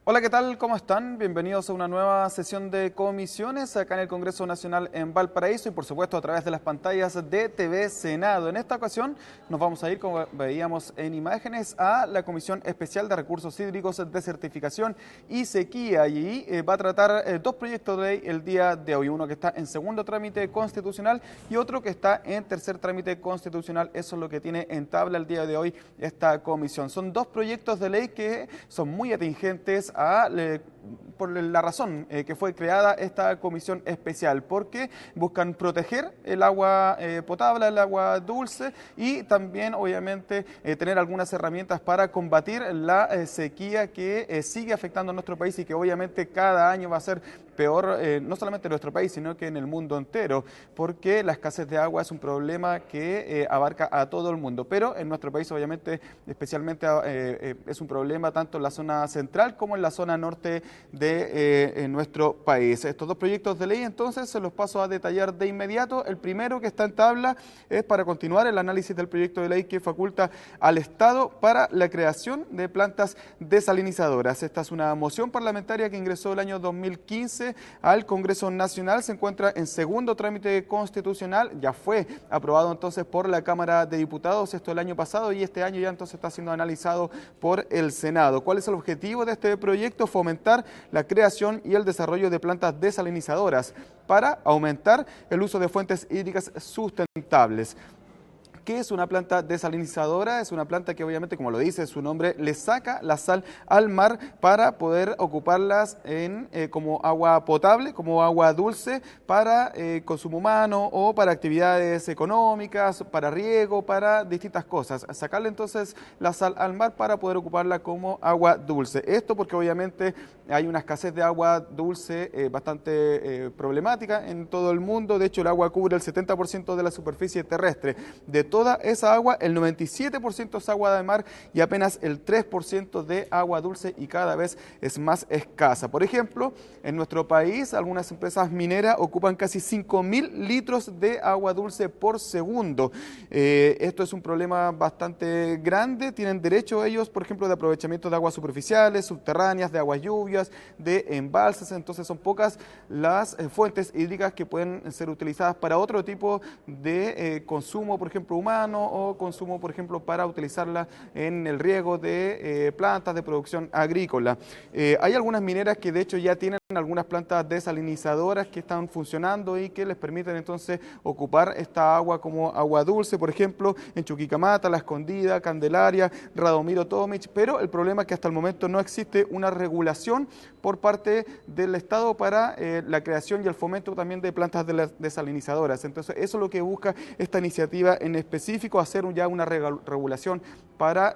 Hola, ¿qué tal? ¿Cómo están? Bienvenidos a una nueva sesión de comisiones acá en el Congreso Nacional en Valparaíso y por supuesto a través de las pantallas de TV Senado. En esta ocasión nos vamos a ir, como veíamos en imágenes, a la Comisión Especial de Recursos Hídricos, Desertificación y Sequía. Y va a tratar dos proyectos de ley el día de hoy. Uno que está en segundo trámite constitucional y otro que está en tercer trámite constitucional. Eso es lo que tiene en tabla el día de hoy esta comisión. Son dos proyectos de ley que son muy atingentes por la razón que fue creada esta comisión especial, porque buscan proteger el agua potable, el agua dulce y también obviamente tener algunas herramientas para combatir la sequía que sigue afectando a nuestro país y que obviamente cada año va a ser peor, no solamente en nuestro país, sino que en el mundo entero, porque la escasez de agua es un problema que abarca a todo el mundo, pero en nuestro país obviamente especialmente es un problema tanto en la zona central como en la zona norte de nuestro país. Estos dos proyectos de ley entonces se los paso a detallar de inmediato. El primero que está en tabla es para continuar el análisis del proyecto de ley que faculta al Estado para la creación de plantas desalinizadoras. Esta es una moción parlamentaria que ingresó el año 2015 al Congreso Nacional, se encuentra en segundo trámite constitucional, ya fue aprobado entonces por la Cámara de Diputados, esto el año pasado, y este año ya entonces está siendo analizado por el Senado. ¿Cuál es el objetivo de este proyecto? Fomentar la creación y el desarrollo de plantas desalinizadoras para aumentar el uso de fuentes hídricas sustentables. ¿Qué es una planta desalinizadora? Es una planta que obviamente, como lo dice su nombre, le saca la sal al mar para poder ocuparlas como agua potable, como agua dulce para consumo humano o para actividades económicas, para riego, para distintas cosas. Sacarle entonces la sal al mar para poder ocuparla como agua dulce. Esto porque obviamente hay una escasez de agua dulce bastante problemática en todo el mundo. De hecho, el agua cubre el 70% de la superficie terrestre. De toda esa agua, el 97% es agua de mar y apenas el 3% de agua dulce y cada vez es más escasa. Por ejemplo, en nuestro país, algunas empresas mineras ocupan casi 5.000 litros de agua dulce por segundo. Esto es un problema bastante grande. Tienen derecho ellos, por ejemplo, de aprovechamiento de aguas superficiales, subterráneas, de aguas lluvias, de embalses. Entonces son pocas las fuentes hídricas que pueden ser utilizadas para otro tipo de consumo, por ejemplo, humano o consumo, por ejemplo, para utilizarla en el riego de plantas de producción agrícola. Hay algunas mineras que de hecho ya tienen algunas plantas desalinizadoras que están funcionando y que les permiten entonces ocupar esta agua como agua dulce, por ejemplo, en Chuquicamata, La Escondida, Candelaria, Radomiro Tomic, pero el problema es que hasta el momento no existe una regulación por parte del Estado para la creación y el fomento también de plantas desalinizadoras. Entonces, eso es lo que busca esta iniciativa en específico, hacer ya una regulación para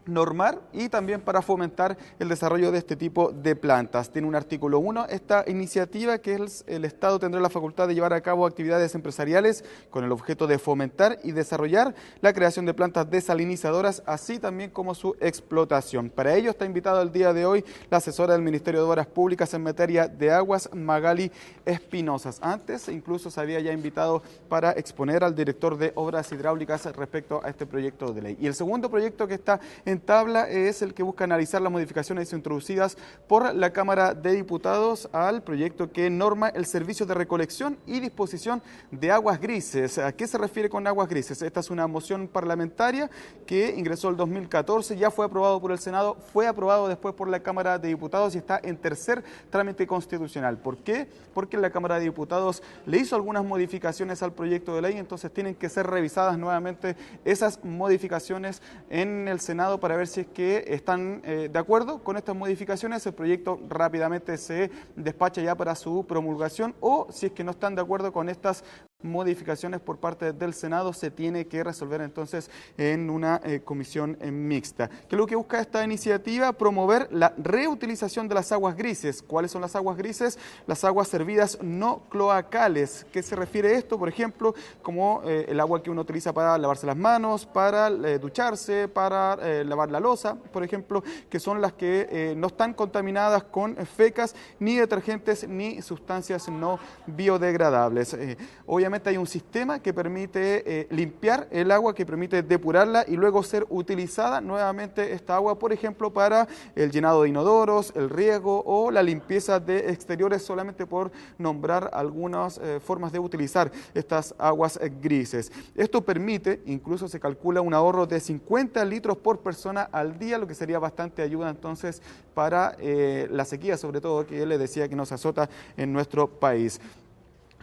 normar y también para fomentar el desarrollo de este tipo de plantas. Tiene un artículo 1 esta iniciativa que es el Estado tendrá la facultad de llevar a cabo actividades empresariales con el objeto de fomentar y desarrollar la creación de plantas desalinizadoras, así también como su explotación. Para ello está invitado el día de hoy la asesora del Ministerio de Obras Públicas en materia de aguas, Magali Espinosas. Antes incluso se había ya invitado para exponer al director de Obras Hidráulicas respecto a este proyecto de ley. Y el segundo proyecto que está en tabla es el que busca analizar las modificaciones introducidas por la Cámara de Diputados al proyecto que norma el servicio de recolección y disposición de aguas grises. ¿A qué se refiere con aguas grises? Esta es una moción parlamentaria que ingresó el 2014, ya fue aprobado por el Senado, fue aprobado después por la Cámara de Diputados y está en tercer trámite constitucional. ¿Por qué? Porque la Cámara de Diputados le hizo algunas modificaciones al proyecto de ley, entonces tienen que ser revisadas nuevamente esas modificaciones en el Senado para ver si es que están de acuerdo con estas modificaciones. El proyecto rápidamente se despacha ya para su promulgación, o si es que no están de acuerdo con estas modificaciones por parte del Senado, se tiene que resolver entonces en una comisión mixta. ¿Qué es lo que busca esta iniciativa? Promover la reutilización de las aguas grises. ¿Cuáles son las aguas grises? Las aguas servidas no cloacales. ¿Qué se refiere a esto? Por ejemplo, como el agua que uno utiliza para lavarse las manos, para ducharse, para lavar la loza, por ejemplo, que son las que no están contaminadas con fecas, ni detergentes, ni sustancias no biodegradables. Obviamente obviamente hay un sistema que permite limpiar el agua, que permite depurarla y luego ser utilizada nuevamente esta agua, por ejemplo, para el llenado de inodoros, el riego o la limpieza de exteriores, solamente por nombrar algunas formas de utilizar estas aguas grises. Esto permite, incluso se calcula un ahorro de 50 litros por persona al día, lo que sería bastante ayuda entonces para la sequía, sobre todo, que él le decía que nos azota en nuestro país.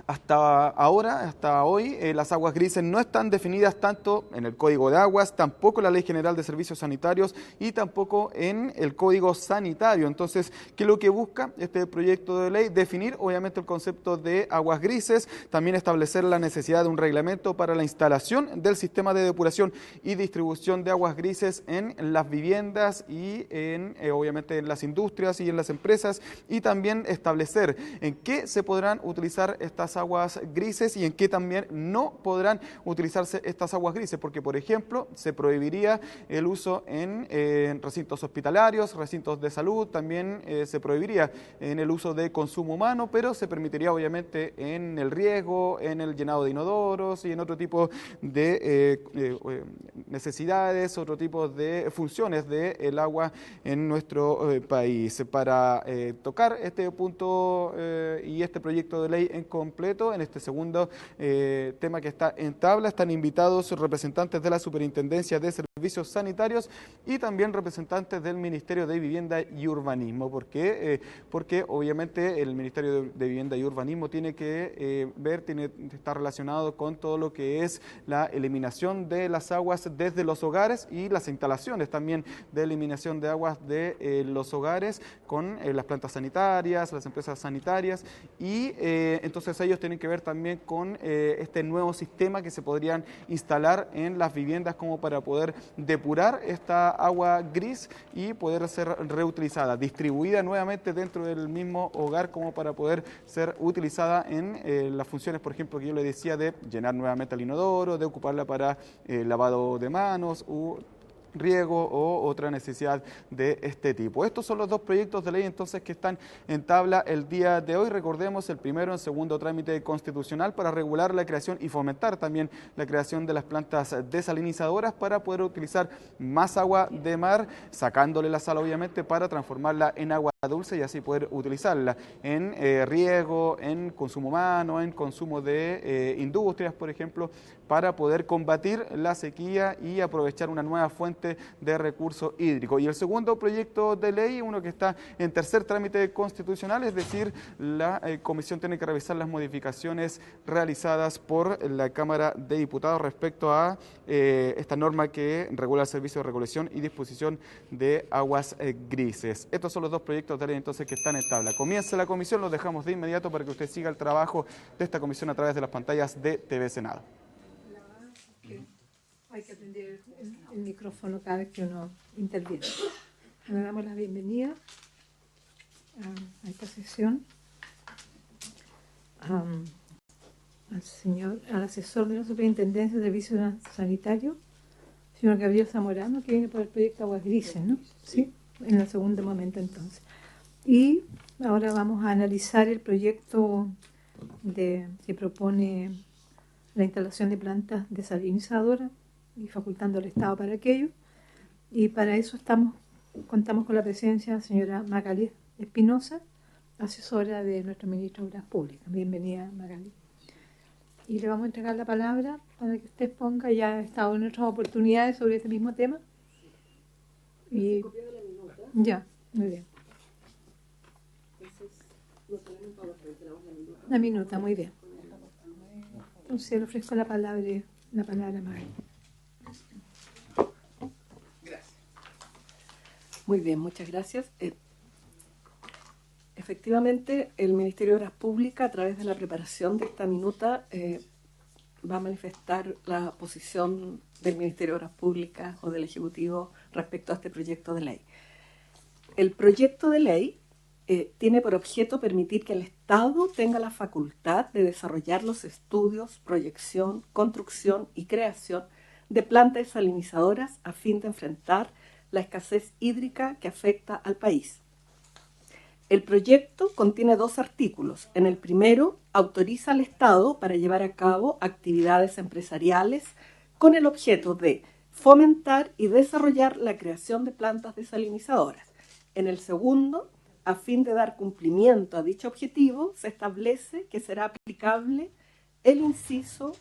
Hasta ahora, hasta hoy, las aguas grises no están definidas tanto en el Código de Aguas, tampoco en la Ley General de Servicios Sanitarios y tampoco en el Código Sanitario. Entonces, ¿qué es lo que busca este proyecto de ley? Definir, obviamente, el concepto de aguas grises, también establecer la necesidad de un reglamento para la instalación del sistema de depuración y distribución de aguas grises en las viviendas y obviamente, en las industrias y en las empresas, y también establecer en qué se podrán utilizar estas aguas grises y en qué también no podrán utilizarse estas aguas grises, porque por ejemplo se prohibiría el uso en recintos hospitalarios, recintos de salud, también se prohibiría en el uso de consumo humano, pero se permitiría obviamente en el riego, en el llenado de inodoros y en otro tipo de necesidades, otro tipo de funciones del agua en nuestro país. Para tocar este punto y este proyecto de ley en completo, en este segundo tema que está en tabla, están invitados representantes de la Superintendencia de Servicios Sanitarios y también representantes del Ministerio de Vivienda y Urbanismo. ¿Por qué? Porque obviamente el Ministerio de Vivienda y Urbanismo tiene que estar relacionado con todo lo que es la eliminación de las aguas desde los hogares y las instalaciones también de eliminación de aguas de los hogares con las plantas sanitarias, las empresas sanitarias, y entonces ellos tienen que ver también con este nuevo sistema que se podrían instalar en las viviendas como para poder depurar esta agua gris y poder ser reutilizada, distribuida nuevamente dentro del mismo hogar como para poder ser utilizada en las funciones, por ejemplo, que yo le decía, de llenar nuevamente el inodoro, de ocuparla para lavado de manos u riego o otra necesidad de este tipo. Estos son los dos proyectos de ley entonces que están en tabla el día de hoy. Recordemos, el primero en segundo trámite constitucional para regular la creación y fomentar también la creación de las plantas desalinizadoras para poder utilizar más agua de mar, sacándole la sal obviamente para transformarla en agua dulce y así poder utilizarla en riego, en consumo humano, en consumo de industrias, por ejemplo, para poder combatir la sequía y aprovechar una nueva fuente de recurso hídrico. Y el segundo proyecto de ley, uno que está en tercer trámite constitucional, es decir, la Comisión tiene que revisar las modificaciones realizadas por la Cámara de Diputados respecto a esta norma que regula el servicio de recolección y disposición de aguas grises. Estos son los dos proyectos de ley entonces que están en tabla. Comienza la comisión, los dejamos de inmediato para que usted siga el trabajo de esta comisión a través de las pantallas de TV Senado. Hay que atender el micrófono cada vez que uno interviene. Le damos la bienvenida a esta sesión al asesor de la Superintendencia de Servicios Sanitarios, señor Gabriel Zamorano, que viene por el proyecto Aguas Grises, ¿no? Sí, en el segundo momento entonces. Y ahora vamos a analizar el proyecto que propone la instalación de plantas desalinizadoras y facultando al Estado para aquello. Y para eso contamos con la presencia de la señora Magali Espinosa, asesora de nuestro ministro de Obras Públicas. Bienvenida, Magali. Y le vamos a entregar la palabra para que usted exponga, ya ha estado en otras oportunidades sobre este mismo tema. Y ya, muy bien. Una minuta, muy bien. Entonces le ofrezco la palabra a Magali. Muy bien, muchas gracias. Efectivamente, el Ministerio de Obras Públicas, a través de la preparación de esta minuta, va a manifestar la posición del Ministerio de Obras Públicas o del Ejecutivo respecto a este proyecto de ley. El proyecto de ley tiene por objeto permitir que el Estado tenga la facultad de desarrollar los estudios, proyección, construcción y creación de plantas desalinizadoras a fin de enfrentar la escasez hídrica que afecta al país. El proyecto contiene 2 artículos. En el primero, autoriza al Estado para llevar a cabo actividades empresariales con el objeto de fomentar y desarrollar la creación de plantas desalinizadoras. En el segundo, a fin de dar cumplimiento a dicho objetivo, se establece que será aplicable el inciso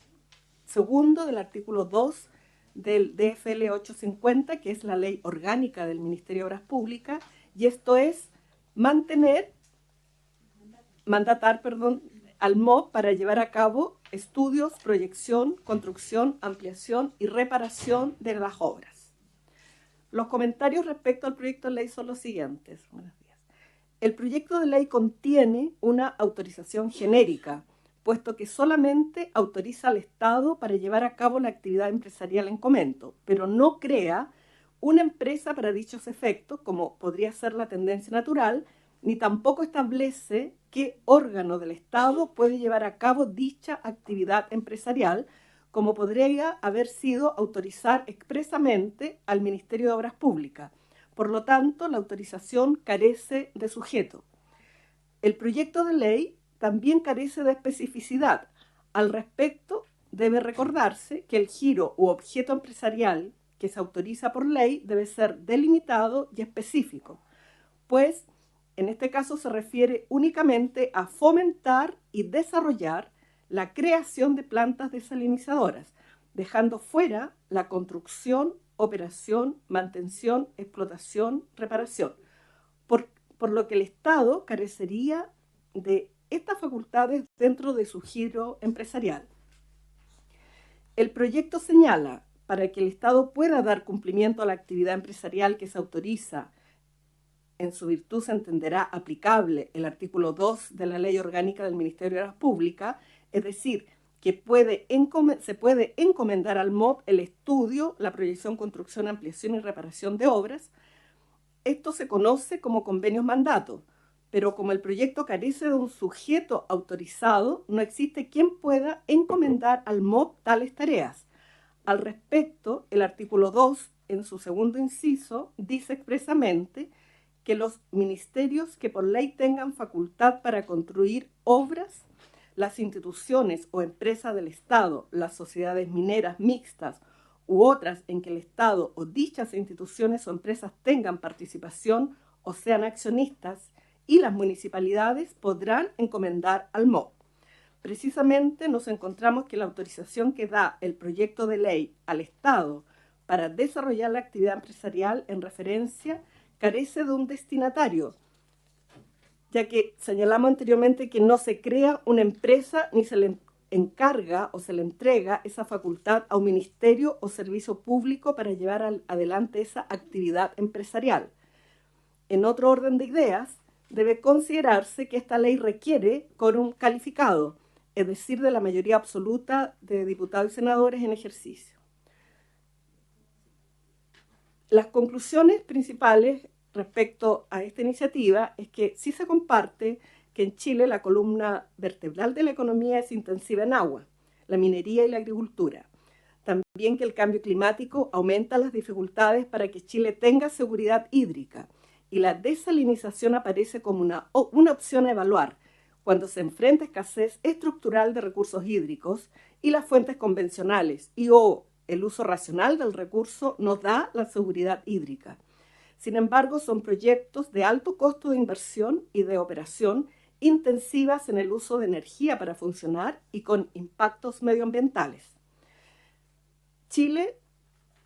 segundo del artículo 2 del DFL 850, que es la ley orgánica del Ministerio de Obras Públicas, y esto es mandatar al MOP para llevar a cabo estudios, proyección, construcción, ampliación y reparación de las obras. Los comentarios respecto al proyecto de ley son los siguientes. Buenos días. El proyecto de ley contiene una autorización genérica, puesto que solamente autoriza al Estado para llevar a cabo la actividad empresarial en comento, pero no crea una empresa para dichos efectos, como podría ser la tendencia natural, ni tampoco establece qué órgano del Estado puede llevar a cabo dicha actividad empresarial, como podría haber sido autorizar expresamente al Ministerio de Obras Públicas. Por lo tanto, la autorización carece de sujeto. El proyecto de ley también carece de especificidad. Al respecto, debe recordarse que el giro u objeto empresarial que se autoriza por ley debe ser delimitado y específico, pues en este caso se refiere únicamente a fomentar y desarrollar la creación de plantas desalinizadoras, dejando fuera la construcción, operación, mantención, explotación, reparación, por lo que el Estado carecería de estas facultades dentro de su giro empresarial. El proyecto señala, para que el Estado pueda dar cumplimiento a la actividad empresarial que se autoriza, en su virtud se entenderá aplicable el artículo 2 de la Ley Orgánica del Ministerio de Obras Públicas, es decir, que se puede encomendar al MOP el estudio, la proyección, construcción, ampliación y reparación de obras. Esto se conoce como convenios mandato, pero como el proyecto carece de un sujeto autorizado, no existe quien pueda encomendar al MOP tales tareas. Al respecto, el artículo 2, en su segundo inciso, dice expresamente que los ministerios que por ley tengan facultad para construir obras, las instituciones o empresas del Estado, las sociedades mineras mixtas u otras en que el Estado o dichas instituciones o empresas tengan participación o sean accionistas, y las municipalidades podrán encomendar al MOP. Precisamente nos encontramos que la autorización que da el proyecto de ley al Estado para desarrollar la actividad empresarial en referencia carece de un destinatario, ya que señalamos anteriormente que no se crea una empresa ni se le encarga o se le entrega esa facultad a un ministerio o servicio público para llevar adelante esa actividad empresarial. En otro orden de ideas, debe considerarse que esta ley requiere quórum calificado, es decir, de la mayoría absoluta de diputados y senadores en ejercicio. Las conclusiones principales respecto a esta iniciativa es que sí se comparte que en Chile la columna vertebral de la economía es intensiva en agua, la minería y la agricultura. También que el cambio climático aumenta las dificultades para que Chile tenga seguridad hídrica, y la desalinización aparece como una opción a evaluar cuando se enfrenta a escasez estructural de recursos hídricos y las fuentes convencionales o el uso racional del recurso nos da la seguridad hídrica. Sin embargo, son proyectos de alto costo de inversión y de operación intensivas en el uso de energía para funcionar y con impactos medioambientales. Chile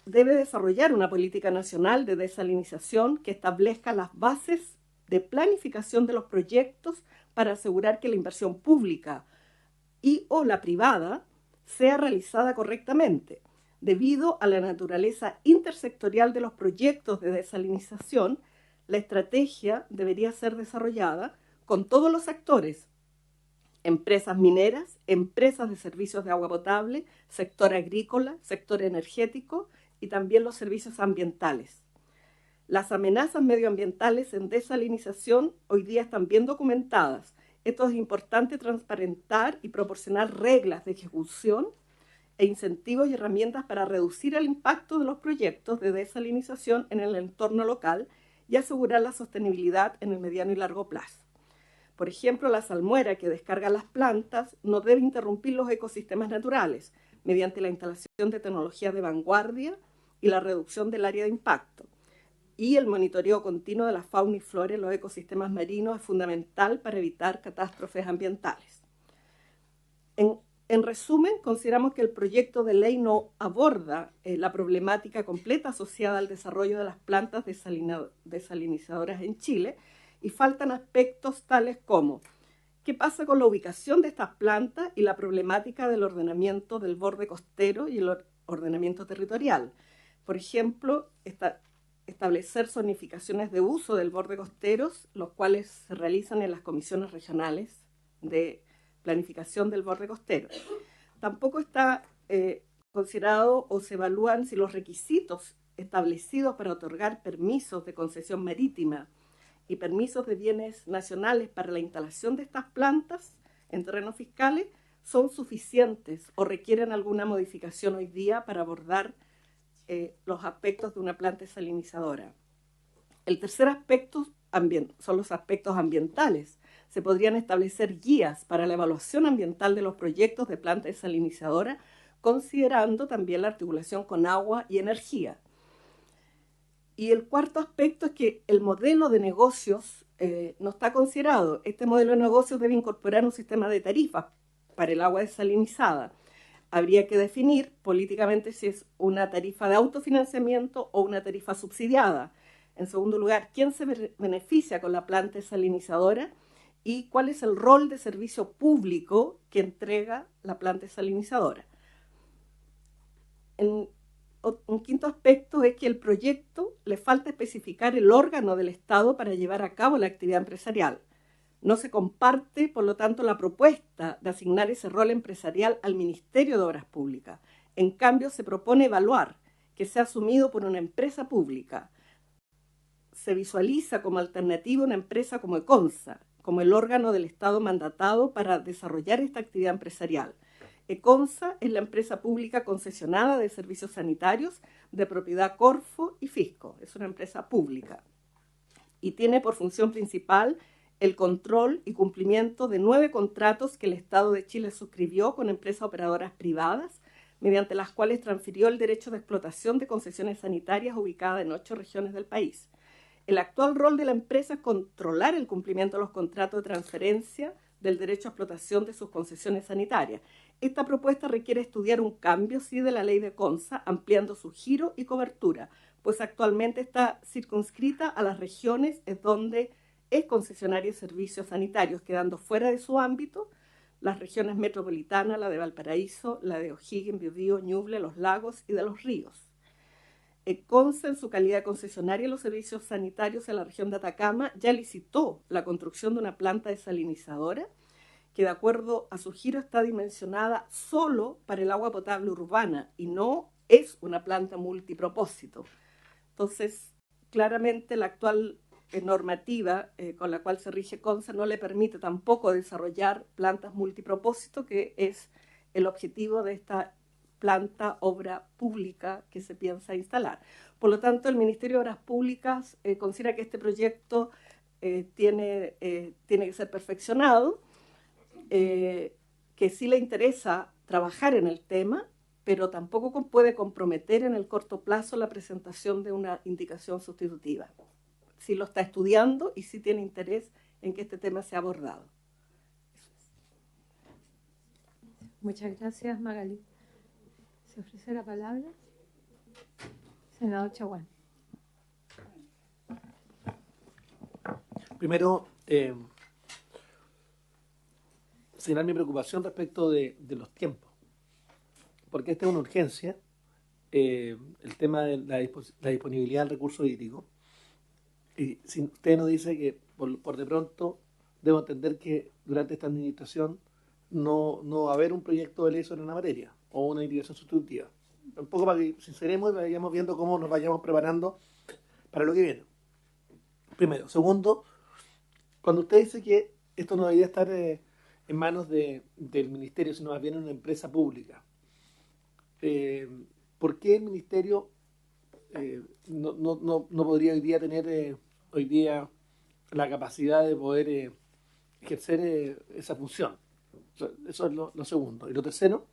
debe desarrollar una política nacional de desalinización que establezca las bases de planificación de los proyectos para asegurar que la inversión pública y o la privada sea realizada correctamente. Debido a la naturaleza intersectorial de los proyectos de desalinización, la estrategia debería ser desarrollada con todos los actores: empresas mineras, empresas de servicios de agua potable, sector agrícola, sector energético y también los servicios ambientales. Las amenazas medioambientales en desalinización hoy día están bien documentadas. Esto es importante transparentar y proporcionar reglas de ejecución e incentivos y herramientas para reducir el impacto de los proyectos de desalinización en el entorno local y asegurar la sostenibilidad en el mediano y largo plazo. Por ejemplo, la salmuera que descarga las plantas no debe interrumpir los ecosistemas naturales mediante la instalación de tecnologías de vanguardia y la reducción del área de impacto. Y el monitoreo continuo de la fauna y flora en los ecosistemas marinos es fundamental para evitar catástrofes ambientales. En resumen, consideramos que el proyecto de ley no aborda la problemática completa asociada al desarrollo de las plantas desalinizadoras en Chile y faltan aspectos tales como qué pasa con la ubicación de estas plantas y la problemática del ordenamiento del borde costero y el ordenamiento territorial. Por ejemplo, establecer zonificaciones de uso del borde costero, los cuales se realizan en las comisiones regionales de planificación del borde costero. Tampoco está considerado o se evalúan si los requisitos establecidos para otorgar permisos de concesión marítima y permisos de bienes nacionales para la instalación de estas plantas en terrenos fiscales son suficientes o requieren alguna modificación hoy día para abordar los aspectos de una planta desalinizadora. El tercer aspecto son los aspectos ambientales. Se podrían establecer guías para la evaluación ambiental de los proyectos de planta desalinizadora, considerando también la articulación con agua y energía. Y el cuarto aspecto es que el modelo de negocios no está considerado. Este modelo de negocios debe incorporar un sistema de tarifas para el agua desalinizada. Habría que definir políticamente si es una tarifa de autofinanciamiento o una tarifa subsidiada. En segundo lugar, ¿quién se beneficia con la planta desalinizadora? Y cuál es el rol de servicio público que entrega la planta desalinizadora. Un quinto aspecto es que el proyecto le falta especificar el órgano del Estado para llevar a cabo la actividad empresarial. No se comparte, por lo tanto, la propuesta de asignar ese rol empresarial al Ministerio de Obras Públicas. En cambio, se propone evaluar que sea asumido por una empresa pública. Se visualiza como alternativa una empresa como Econsa, como el órgano del Estado mandatado para desarrollar esta actividad empresarial. Econsa es la empresa pública concesionada de servicios sanitarios de propiedad Corfo y Fisco. Es una empresa pública y tiene por función principal el control y cumplimiento de 9 contratos que el Estado de Chile suscribió con empresas operadoras privadas, mediante las cuales transfirió el derecho de explotación de concesiones sanitarias ubicadas en 8 regiones del país. El actual rol de la empresa es controlar el cumplimiento de los contratos de transferencia del derecho a explotación de sus concesiones sanitarias. Esta propuesta requiere estudiar un cambio, sí, de la ley de CONSA, ampliando su giro y cobertura, pues actualmente está circunscrita a las regiones donde es concesionaria de servicios sanitarios, quedando fuera de su ámbito las regiones metropolitanas, la de Valparaíso, la de O'Higgins, Biobío, Ñuble, Los Lagos y de Los Ríos. CONSA, en su calidad de concesionaria de los servicios sanitarios en la región de Atacama, ya licitó la construcción de una planta desalinizadora que, de acuerdo a su giro, está dimensionada solo para el agua potable urbana y no es una planta multipropósito. Entonces, claramente la actual normativa con la cual se rige CONSA no le permite tampoco desarrollar plantas multipropósito, que es el objetivo de esta planta obra pública que se piensa instalar. Por lo tanto, el Ministerio de Obras Públicas considera que este proyecto tiene que ser perfeccionado, que sí le interesa trabajar en el tema, pero tampoco puede comprometer en el corto plazo la presentación de una indicación sustitutiva. Sí lo está estudiando y sí tiene interés en que este tema sea abordado. Muchas gracias, Magali. ¿Se ofrece la palabra? Senador Chaguán. Primero, señalar mi preocupación respecto de los tiempos, porque esta es una urgencia, el tema de la disponibilidad del recurso hídrico. Y si usted nos dice que por de pronto debo entender que durante esta administración no va a haber un proyecto de ley sobre una materia o una indicación sustitutiva. Un poco para que sinceremos y vayamos viendo cómo nos vayamos preparando para lo que viene. Primero. Segundo, cuando usted dice que esto no debería estar en manos del ministerio, sino más bien en una empresa pública, ¿por qué el ministerio no podría hoy día tener hoy día la capacidad de poder ejercer esa función. Eso es lo segundo. Y lo tercero,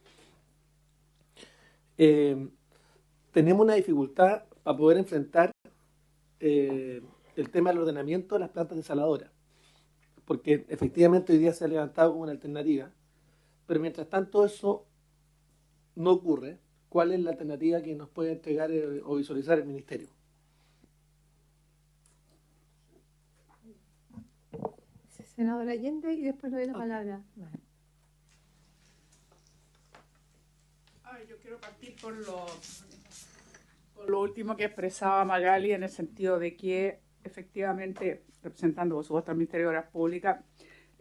tenemos una dificultad para poder enfrentar el tema del ordenamiento de las plantas desaladoras, porque efectivamente hoy día se ha levantado como una alternativa, pero mientras tanto eso no ocurre, ¿cuál es la alternativa que nos puede entregar o visualizar el Ministerio? Senadora Allende, y después le doy la palabra. Vale. Yo quiero partir por lo último que expresaba Magali, en el sentido de que efectivamente, representando por supuesto al Ministerio de Obras Públicas,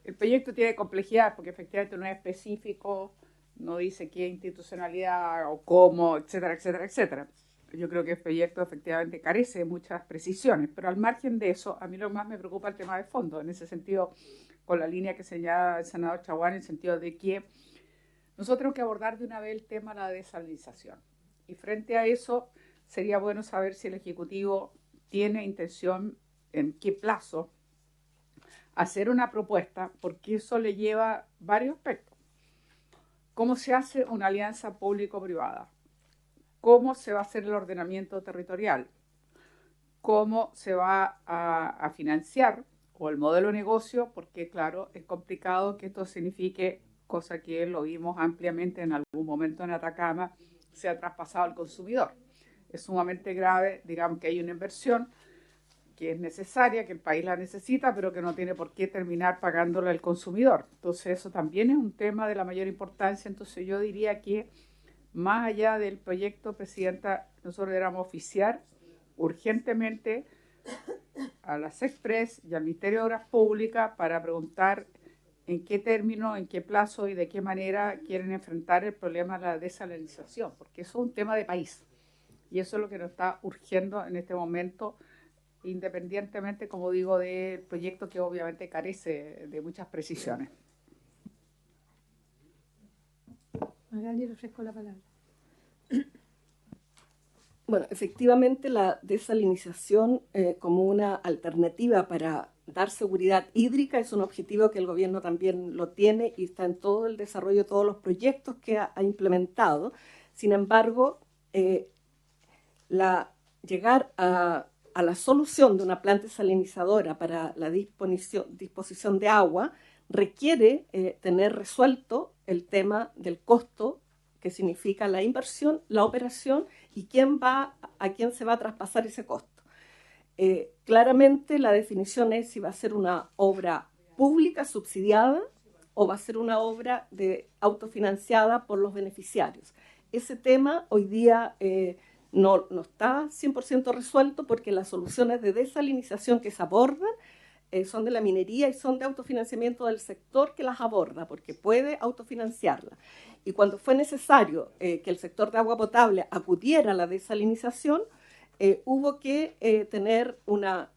el proyecto tiene complejidad porque efectivamente no es específico, no dice qué institucionalidad o cómo, etcétera, etcétera, etcétera. Yo creo que el proyecto efectivamente carece de muchas precisiones, pero al margen de eso, a mí lo más me preocupa el tema de fondo, en ese sentido, con la línea que señala el senador Chaguán, en el sentido de que nosotros tenemos que abordar de una vez el tema de la desalinización. Y frente a eso, sería bueno saber si el Ejecutivo tiene intención, en qué plazo, hacer una propuesta, porque eso le lleva varios aspectos. ¿Cómo se hace una alianza público-privada? ¿Cómo se va a hacer el ordenamiento territorial? ¿Cómo se va a financiar? O el modelo de negocio, porque claro, es complicado que esto signifique, cosa que lo vimos ampliamente en algún momento en Atacama, sea traspasado al consumidor. Es sumamente grave, digamos, que hay una inversión que es necesaria, que el país la necesita, pero que no tiene por qué terminar pagándola el consumidor. Entonces eso también es un tema de la mayor importancia. Entonces yo diría que más allá del proyecto, Presidenta, nosotros deberíamos oficiar urgentemente a la SECPRES y al Ministerio de Obras Públicas para preguntar en qué término, en qué plazo y de qué manera quieren enfrentar el problema de la desalinización, porque eso es un tema de país y eso es lo que nos está urgiendo en este momento, independientemente, como digo, del proyecto que obviamente carece de muchas precisiones. Magali, le ofrezco la palabra. Bueno, efectivamente la desalinización como una alternativa para dar seguridad hídrica es un objetivo que el gobierno también lo tiene y está en todo el desarrollo de todos los proyectos que ha implementado. Sin embargo, llegar a la solución de una planta desalinizadora para la disposición de agua requiere tener resuelto el tema del costo, que significa la inversión, la operación y a quién se va a traspasar ese costo. Claramente la definición es si va a ser una obra pública subsidiada o va a ser una obra autofinanciada por los beneficiarios. Ese tema hoy día no está 100% resuelto porque las soluciones de desalinización que se abordan son de la minería y son de autofinanciamiento del sector que las aborda, porque puede autofinanciarla. Y cuando fue necesario que el sector de agua potable acudiera a la desalinización, hubo que tener una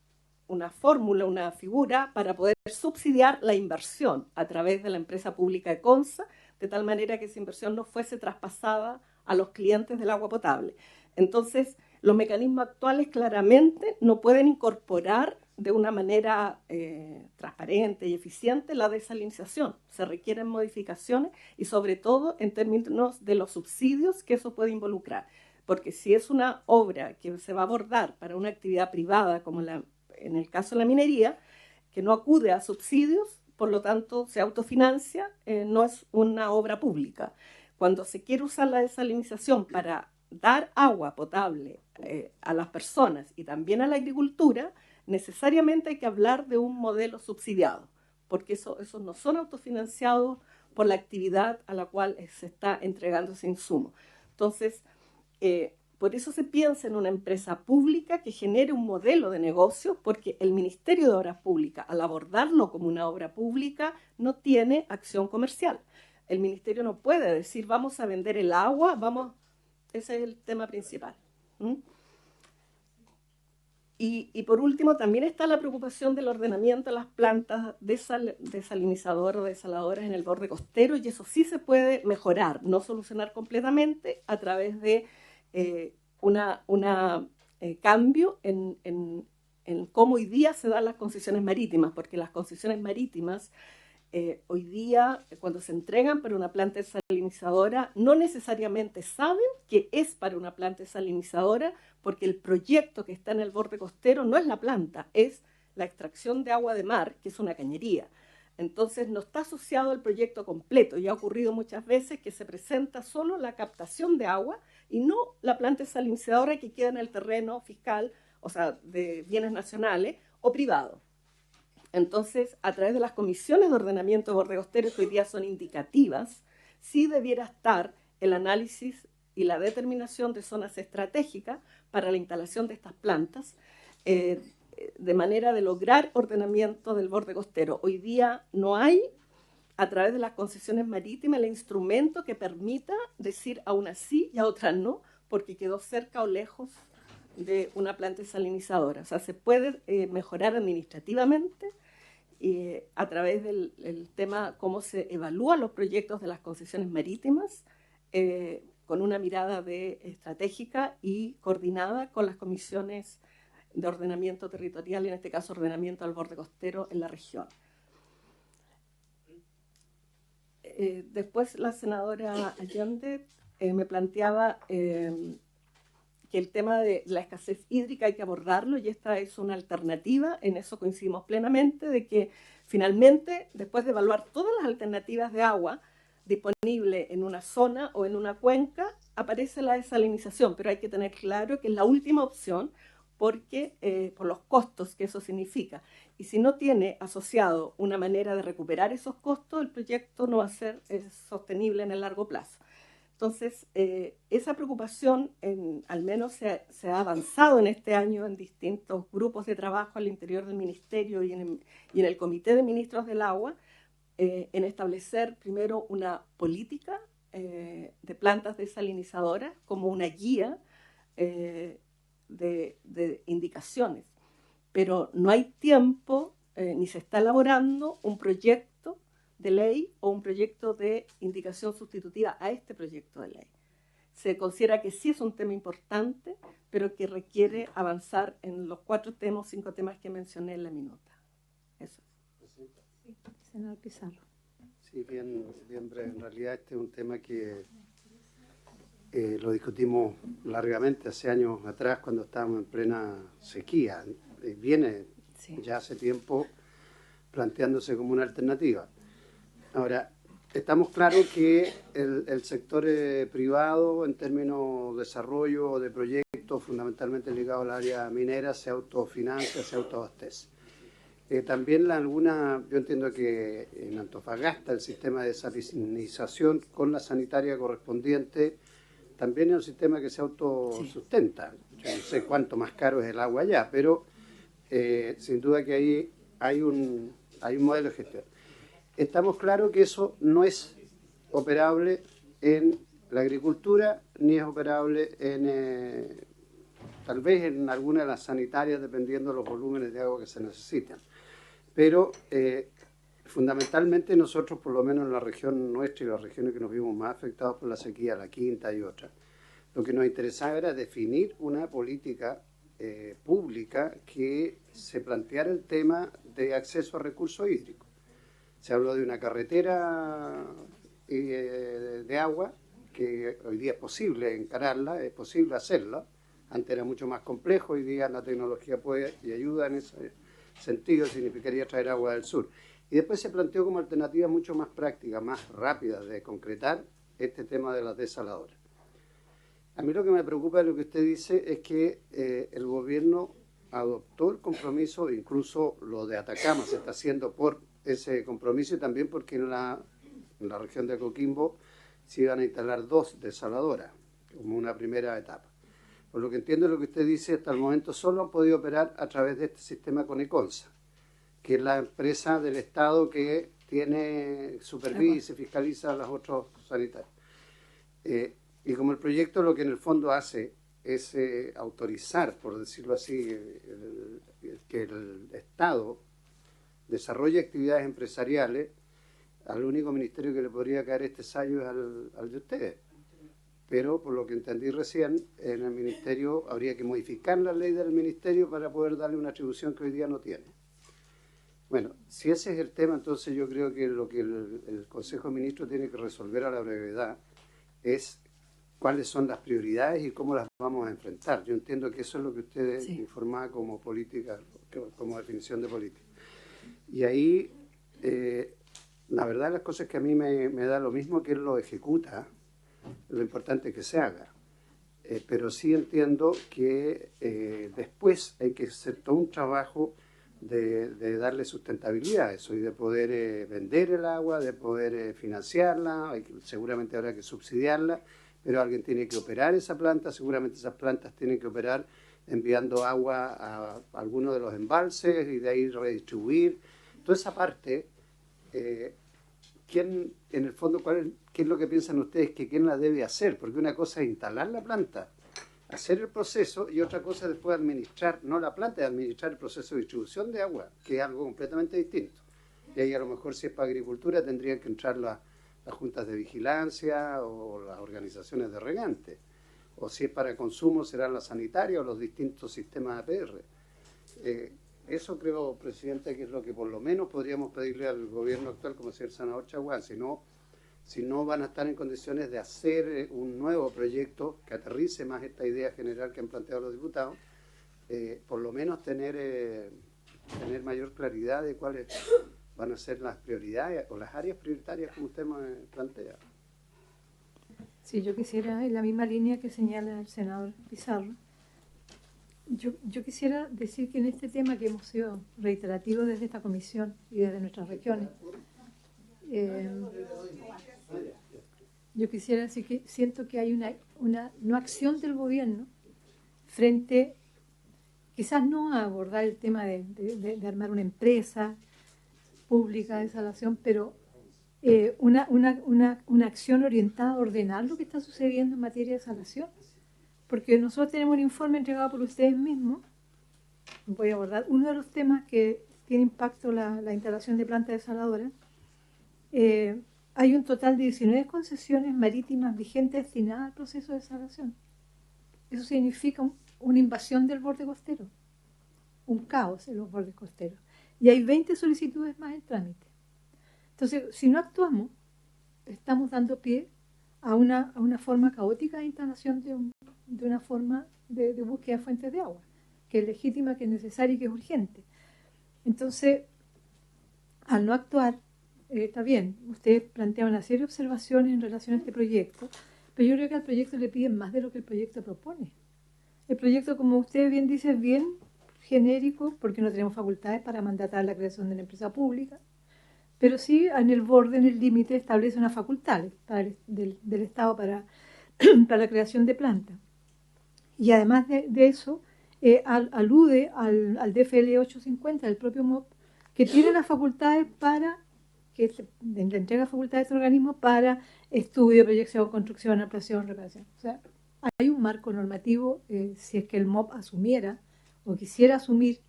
fórmula, una figura para poder subsidiar la inversión a través de la empresa pública Econsa, de tal manera que esa inversión no fuese traspasada a los clientes del agua potable. Entonces, los mecanismos actuales claramente no pueden incorporar de una manera transparente y eficiente la desalinización. Se requieren modificaciones y sobre todo en términos de los subsidios que eso puede involucrar. Porque si es una obra que se va a abordar para una actividad privada, como en el caso de la minería, que no acude a subsidios, por lo tanto se autofinancia, no es una obra pública. Cuando se quiere usar la desalinización para dar agua potable a las personas y también a la agricultura, necesariamente hay que hablar de un modelo subsidiado, porque esos no son autofinanciados por la actividad a la cual se está entregando ese insumo. Entonces, por eso se piensa en una empresa pública que genere un modelo de negocio, porque el Ministerio de Obras Públicas, al abordarlo como una obra pública, no tiene acción comercial. El Ministerio no puede decir, vamos a vender el agua, ese es el tema principal. Y por último, también está la preocupación del ordenamiento de las plantas desalinizadoras o desaladoras en el borde costero, y eso sí se puede mejorar, no solucionar completamente a través de un cambio en en cómo hoy día se dan las concesiones marítimas, porque las concesiones marítimas hoy día, cuando se entregan para una planta desalinizadora, no necesariamente saben que es para una planta desalinizadora, porque el proyecto que está en el borde costero no es la planta, es la extracción de agua de mar, que es una cañería. Entonces no está asociado al proyecto completo, y ha ocurrido muchas veces que se presenta solo la captación de agua y no la planta desalinizadora que queda en el terreno fiscal, o sea, de bienes nacionales o privados. Entonces, a través de las comisiones de ordenamiento de borde costero, que hoy día son indicativas, sí debiera estar el análisis y la determinación de zonas estratégicas para la instalación de estas plantas, de manera de lograr ordenamiento del borde costero. Hoy día no hay, a través de las concesiones marítimas, el instrumento que permita decir a unas sí y a otras no, porque quedó cerca o lejos de una planta desalinizadora. O sea, se puede mejorar administrativamente a través del tema cómo se evalúan los proyectos de las concesiones marítimas, con una mirada estratégica y coordinada con las comisiones de ordenamiento territorial, y en este caso ordenamiento del borde costero en la región. Después la senadora Allende me planteaba que el tema de la escasez hídrica hay que abordarlo, y esta es una alternativa. En eso coincidimos plenamente, de que finalmente, después de evaluar todas las alternativas de agua disponible en una zona o en una cuenca, aparece la desalinización, pero hay que tener claro que es la última opción, porque por los costos que eso significa. Y si no tiene asociado una manera de recuperar esos costos, el proyecto no va a ser sostenible en el largo plazo. Entonces, esa preocupación al menos se ha avanzado en este año en distintos grupos de trabajo al interior del Ministerio y en el Comité de Ministros del Agua, en establecer primero una política de plantas desalinizadoras como una guía de indicaciones. Pero no hay tiempo, ni se está elaborando un proyecto de ley o un proyecto de indicación sustitutiva a este proyecto de ley. Se considera que sí es un tema importante, pero que requiere avanzar en los 4 temas, 5 temas que mencioné en la minuta. Eso. Sí, senador Pizarro. Sí, bien breve. En realidad este es un tema que lo discutimos largamente hace años atrás, cuando estábamos en plena sequía. Viene ya hace tiempo planteándose como una alternativa. Ahora, estamos claros que el sector privado, en términos de desarrollo de proyectos fundamentalmente ligados al área minera, se autofinancia, se autoabastece. También yo entiendo que en Antofagasta el sistema de desalinización con la sanitaria correspondiente también es un sistema que se autosustenta. Yo no sé cuánto más caro es el agua allá, pero sin duda que ahí hay un modelo de gestión. Estamos claros que eso no es operable en la agricultura, ni es operable tal vez en alguna de las sanitarias, dependiendo de los volúmenes de agua que se necesitan. Pero fundamentalmente nosotros, por lo menos en la región nuestra y las regiones que nos vimos más afectados por la sequía, la Quinta y otras, lo que nos interesaba era definir una política pública que se planteara el tema de acceso a recursos hídricos. Se habló de una carretera de agua, que hoy día es posible encararla, es posible hacerla. Antes era mucho más complejo, hoy día la tecnología puede y ayuda en ese sentido, significaría traer agua del sur. Y después se planteó como alternativa mucho más práctica, más rápida de concretar este tema de las desaladoras. A mí lo que me preocupa de lo que usted dice es que el gobierno adoptó el compromiso, incluso lo de Atacama se está haciendo por ese compromiso, y también porque en la región de Coquimbo se iban a instalar 2 desaladoras como una primera etapa. Por lo que entiendo lo que usted dice, hasta el momento solo han podido operar a través de este sistema Coneconsa, que es la empresa del Estado que supervisa y fiscaliza a los otros sanitarios. Y como el proyecto lo que en el fondo hace es autorizar, por decirlo así, que el Estado desarrolle actividades empresariales, al único ministerio que le podría caer este sallo es al de ustedes. pero por lo que entendí recién, en el Ministerio habría que modificar la ley del Ministerio para poder darle una atribución que hoy día no tiene. Bueno, si ese es el tema, entonces yo creo que lo que el Consejo de Ministros tiene que resolver a la brevedad es cuáles son las prioridades y cómo las vamos a enfrentar. Yo entiendo que eso es lo que usted informaba como política, como definición de política. Y ahí, la verdad, las cosas que a mí me da lo mismo que él lo ejecuta, lo importante es que se haga. Pero sí entiendo que después hay que hacer todo un trabajo de darle sustentabilidad a eso y de poder vender el agua, de poder financiarla, seguramente habrá que subsidiarla, pero alguien tiene que operar esa planta, seguramente esas plantas tienen que operar enviando agua a algunos de los embalses y de ahí redistribuir. Toda esa parte, ¿quién, en el fondo, qué es lo que piensan ustedes que quién la debe hacer? Porque una cosa es instalar la planta, hacer el proceso, y otra cosa es después administrar, no la planta, es administrar el proceso de distribución de agua, que es algo completamente distinto. Y ahí a lo mejor si es para agricultura tendrían que entrar las juntas de vigilancia o las organizaciones de regantes. O si es para consumo serán las sanitarias o los distintos sistemas APR. Eso creo, presidente, que es lo que por lo menos podríamos pedirle al gobierno actual, como decía el senador Chaguán, si no van a estar en condiciones de hacer un nuevo proyecto que aterrice más esta idea general que han planteado los diputados, por lo menos tener mayor claridad de cuáles van a ser las prioridades o las áreas prioritarias como usted me plantea. Sí, yo quisiera, en la misma línea que señala el senador Pizarro, yo quisiera decir que en este tema que hemos sido reiterativos desde esta comisión y desde nuestras regiones, yo quisiera decir que siento que hay una no acción del gobierno frente, quizás no a abordar el tema de armar una empresa pública de salación, pero una acción orientada a ordenar lo que está sucediendo en materia de salación. Porque nosotros tenemos un informe entregado por ustedes mismos. Voy a abordar uno de los temas que tiene impacto la instalación de plantas desaladoras. Hay un total de 19 concesiones marítimas vigentes destinadas al proceso de desalación. Eso significa una invasión del borde costero, un caos en los bordes costeros. Y hay 20 solicitudes más en trámite. Entonces, si no actuamos, estamos dando pie a una forma caótica de instalación de una forma de búsqueda de fuentes de agua, que es legítima, que es necesaria y que es urgente. Entonces, al no actuar, está bien, ustedes plantean una serie de observaciones en relación a este proyecto, pero yo creo que al proyecto le piden más de lo que el proyecto propone. El proyecto, como usted bien dice, es bien genérico, porque no tenemos facultades para mandatar la creación de una empresa pública, pero sí en el borde, en el límite, establece una facultad del Estado para la creación de plantas. Y además de eso, alude al DFL 850 del propio MOP, que tiene las facultades para, que le entrega facultades a este organismo para estudio, proyección, construcción, ampliación, reparación. O sea, hay un marco normativo, si es que el MOP asumiera o quisiera asumir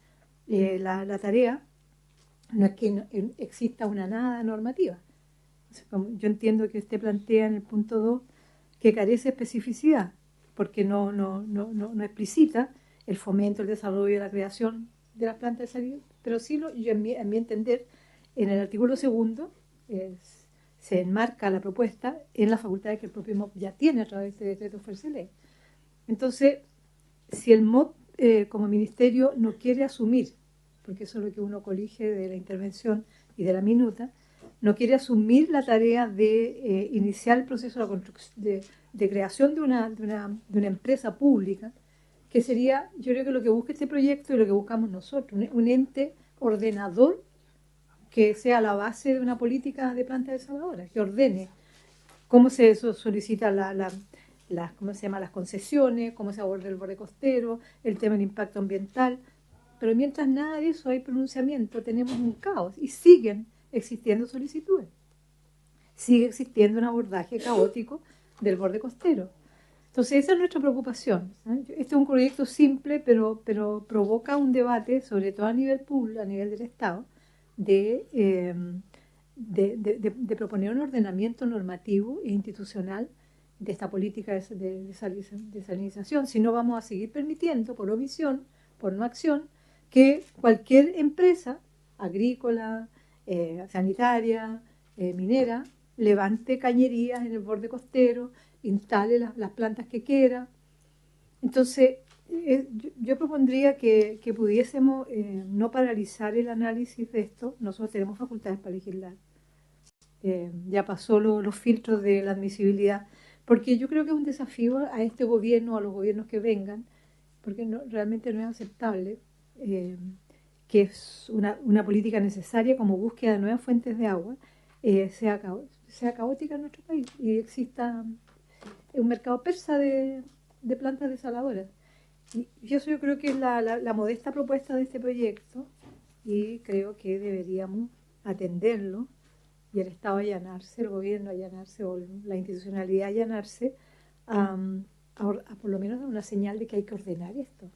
la tarea, no es que exista una nada normativa. O sea, yo entiendo que usted plantea en el punto 2 que carece de especificidad, porque no explicita el fomento, el desarrollo y la creación de las plantas de salida, pero sí, yo en mi entender, en el artículo 2 se enmarca la propuesta en las facultades que el propio MOP ya tiene a través de decreto fuerza de ley. Entonces, si el MOP como ministerio no quiere asumir, porque eso es lo que uno colige de la intervención y de la minuta, no quiere asumir la tarea de iniciar el proceso de creación de una empresa pública, que sería, yo creo que lo que busca este proyecto y lo que buscamos nosotros, un ente ordenador que sea la base de una política de plantas desaladoras, que ordene cómo se solicita ¿cómo se llama? Las concesiones, cómo se aborda el borde costero, el tema del impacto ambiental. Pero mientras nada de eso hay pronunciamiento, tenemos un caos y siguen existiendo solicitudes. Sigue existiendo un abordaje caótico del borde costero. Entonces esa es nuestra preocupación. Este es un proyecto simple, pero provoca un debate, sobre todo a nivel público, a nivel del Estado, de proponer un ordenamiento normativo e institucional de esta política de desalinización, si no vamos a seguir permitiendo, por omisión, por no acción, que cualquier empresa agrícola, sanitaria, minera, levante cañerías en el borde costero, instale las plantas que quiera. Entonces, yo propondría que pudiésemos no paralizar el análisis de esto. Nosotros tenemos facultades para legislar. Ya pasó los filtros de la admisibilidad, porque yo creo que es un desafío a este gobierno, a los gobiernos que vengan, porque realmente no es aceptable que es una política necesaria como búsqueda de nuevas fuentes de agua sea caótica en nuestro país y exista un mercado persa de plantas desaladoras. Y eso yo creo que es la modesta propuesta de este proyecto y creo que deberíamos atenderlo y el Estado allanarse, el gobierno allanarse o la institucionalidad allanarse a por lo menos dar una señal de que hay que ordenar esto.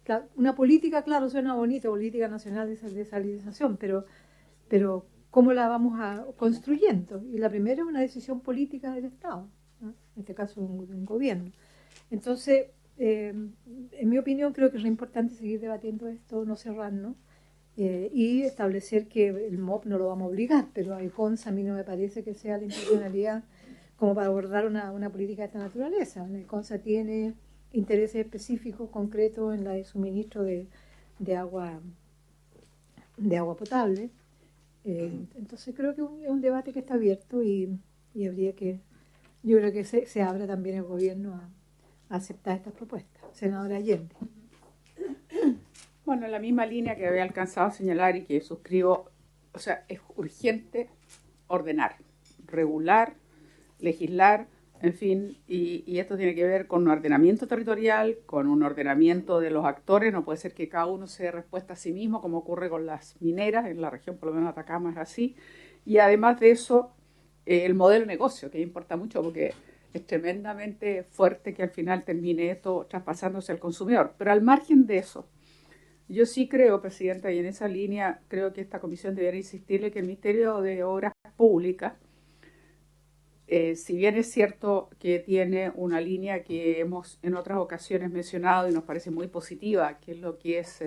Claro, una política, claro, suena bonito, política nacional de desalinización, pero ¿cómo la vamos construyendo? Y la primera es una decisión política del Estado, ¿no? En este caso un gobierno. Entonces, en mi opinión, creo que es importante seguir debatiendo esto, no cerrarnos, y establecer que el MOP no lo vamos a obligar, pero a ECONSA a mí no me parece que sea la institucionalidad como para abordar una política de esta naturaleza. La ECONSA tiene intereses específicos, concretos en el suministro de agua potable. Entonces creo que es un debate que está abierto y habría que, yo creo que se abra también el gobierno a aceptar estas propuestas. Senadora Allende. Bueno, en la misma línea que había alcanzado a señalar y que suscribo, o sea, es urgente ordenar, regular, legislar, en fin, y esto tiene que ver con un ordenamiento territorial, con un ordenamiento de los actores. No puede ser que cada uno se dé respuesta a sí mismo, como ocurre con las mineras, en la región por lo menos Atacama es así. Y además de eso, el modelo de negocio, que importa mucho porque es tremendamente fuerte que al final termine esto traspasándose al consumidor. Pero al margen de eso, yo sí creo, Presidenta, y en esa línea creo que esta comisión debería insistirle que el Ministerio de Obras Públicas, si bien es cierto que tiene una línea que hemos en otras ocasiones mencionado y nos parece muy positiva, que es lo que es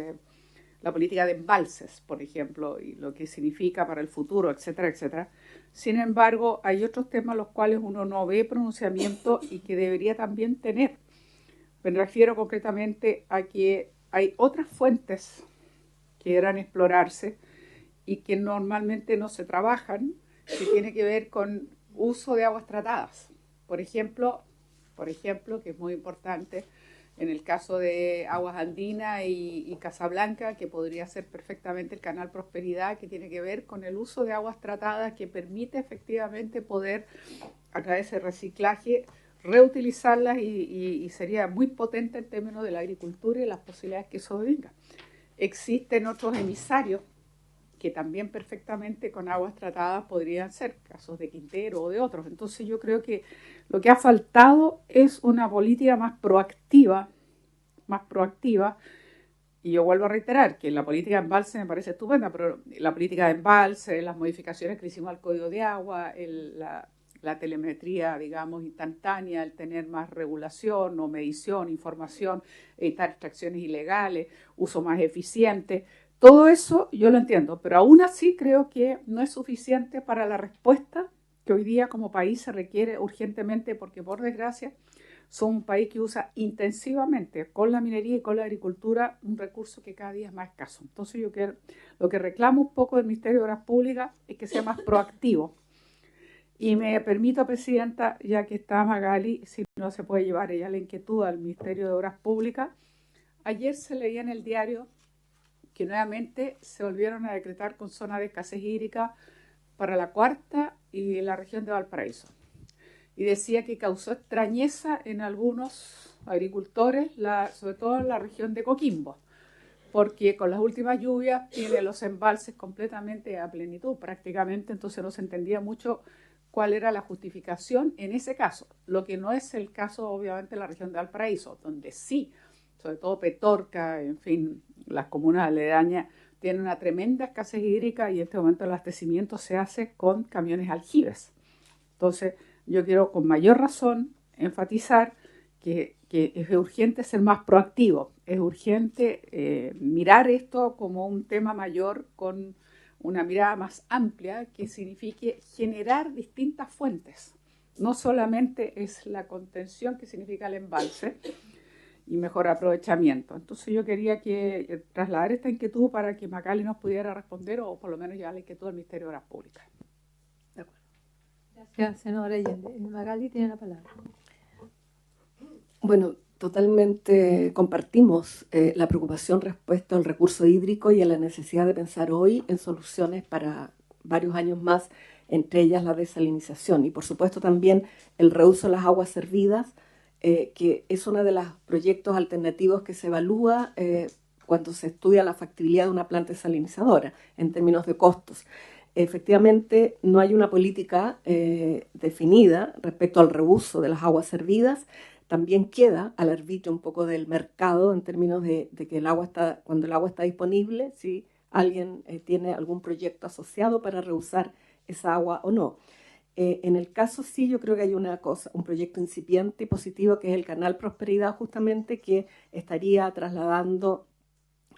la política de embalses, por ejemplo, y lo que significa para el futuro, etcétera, etcétera. Sin embargo, hay otros temas los cuales uno no ve pronunciamiento y que debería también tener. Me refiero concretamente a que hay otras fuentes que deberán explorarse y que normalmente no se trabajan, que tiene que ver con uso de aguas tratadas. Por ejemplo, que es muy importante en el caso de Aguas Andinas y Casablanca, que podría ser perfectamente el canal Prosperidad, que tiene que ver con el uso de aguas tratadas que permite efectivamente poder, a través de reciclaje, reutilizarlas y sería muy potente en términos de la agricultura y las posibilidades que eso venga. Existen otros emisarios que también perfectamente con aguas tratadas podrían ser, casos de Quintero o de otros. Entonces yo creo que lo que ha faltado es una política más proactiva, y yo vuelvo a reiterar que la política de embalse me parece estupenda, pero la política de embalse, las modificaciones que hicimos al Código de Agua, la telemetría, digamos, instantánea, el tener más regulación o medición, información, evitar extracciones ilegales, uso más eficiente. Todo eso yo lo entiendo, pero aún así creo que no es suficiente para la respuesta que hoy día como país se requiere urgentemente, porque por desgracia somos un país que usa intensivamente con la minería y con la agricultura un recurso que cada día es más escaso. Entonces lo que reclamo un poco del Ministerio de Obras Públicas es que sea más proactivo. Y me permito, Presidenta, ya que está Magali, si no se puede llevar ella la inquietud al Ministerio de Obras Públicas, ayer se leía en el diario que nuevamente se volvieron a decretar con zona de escasez hídrica para la Cuarta y la región de Valparaíso. Y decía que causó extrañeza en algunos agricultores, sobre todo en la región de Coquimbo, porque con las últimas lluvias tiene los embalses completamente a plenitud prácticamente, entonces no se entendía mucho cuál era la justificación en ese caso, lo que no es el caso obviamente en la región de Valparaíso, donde sí, sobre todo Petorca, en fin, las comunas aledañas tienen una tremenda escasez hídrica y en este momento el abastecimiento se hace con camiones aljibes. Entonces yo quiero con mayor razón enfatizar que es urgente ser más proactivo, es urgente mirar esto como un tema mayor con una mirada más amplia que signifique generar distintas fuentes. No solamente es la contención que significa el embalse y mejor aprovechamiento. Entonces yo quería trasladar esta inquietud para que Macaly nos pudiera responder o por lo menos llevar la inquietud al Ministerio de Obras Públicas. De acuerdo. Gracias, senadora Allende. Macaly tiene la palabra. Bueno, totalmente compartimos la preocupación respecto al recurso hídrico y a la necesidad de pensar hoy en soluciones para varios años más, entre ellas la desalinización y por supuesto también el reuso de las aguas servidas, que es uno de los proyectos alternativos que se evalúa cuando se estudia la factibilidad de una planta desalinizadora en términos de costos. Efectivamente, no hay una política definida respecto al reuso de las aguas servidas. También queda al arbitrio un poco del mercado en términos de que cuando el agua está disponible, si alguien tiene algún proyecto asociado para reusar esa agua o no. En el caso sí, yo creo que hay un proyecto incipiente y positivo que es el Canal Prosperidad, justamente, que estaría trasladando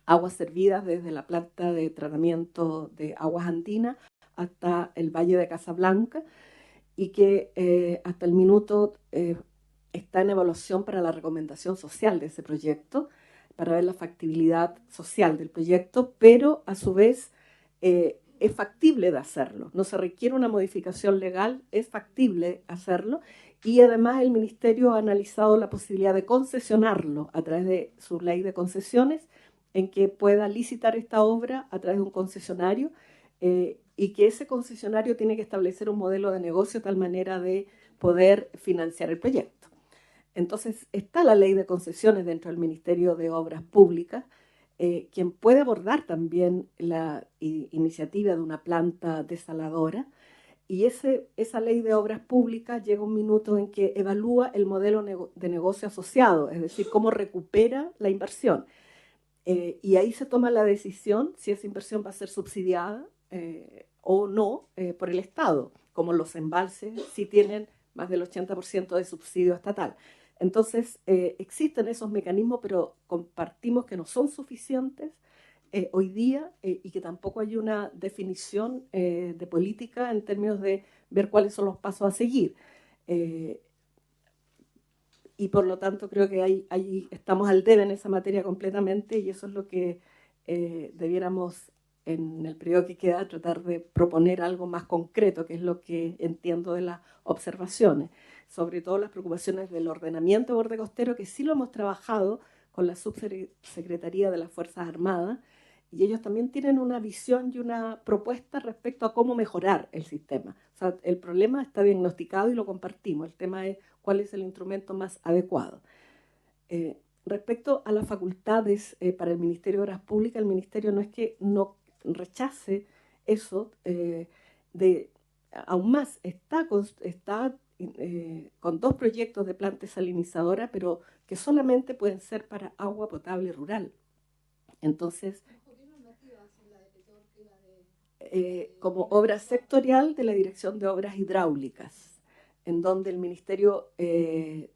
aguas servidas desde la planta de tratamiento de aguas andinas hasta el Valle de Casablanca y que hasta el minuto está en evaluación para la recomendación social de ese proyecto, para ver la factibilidad social del proyecto, pero a su vez es factible de hacerlo. No se requiere una modificación legal, es factible hacerlo y además el Ministerio ha analizado la posibilidad de concesionarlo a través de su ley de concesiones, en que pueda licitar esta obra a través de un concesionario y que ese concesionario tiene que establecer un modelo de negocio de tal manera de poder financiar el proyecto. Entonces está la ley de concesiones dentro del Ministerio de Obras Públicas, quien puede abordar también la iniciativa de una planta desaladora y esa ley de obras públicas llega un minuto en que evalúa el modelo de negocio asociado, es decir, cómo recupera la inversión. Y ahí se toma la decisión si esa inversión va a ser subsidiada o no por el Estado, como los embalses sí tienen más del 80% de subsidio estatal. Entonces, existen esos mecanismos, pero compartimos que no son suficientes hoy día y que tampoco hay una definición de política en términos de ver cuáles son los pasos a seguir. Y por lo tanto creo que ahí estamos al debe en esa materia completamente y eso es lo que debiéramos en el periodo que queda tratar de proponer algo más concreto, que es lo que entiendo de las observaciones, sobre todo las preocupaciones del ordenamiento de borde costero, que sí lo hemos trabajado con la Subsecretaría de las Fuerzas Armadas, y ellos también tienen una visión y una propuesta respecto a cómo mejorar el sistema. O sea, el problema está diagnosticado y lo compartimos, el tema es cuál es el instrumento más adecuado. Respecto a las facultades para el Ministerio de Obras Públicas, el Ministerio no es que no rechace eso, aún más está con 2 proyectos de planta desalinizadora, pero que solamente pueden ser para agua potable rural. Entonces, como obra sectorial de la Dirección de Obras Hidráulicas, en donde el Ministerio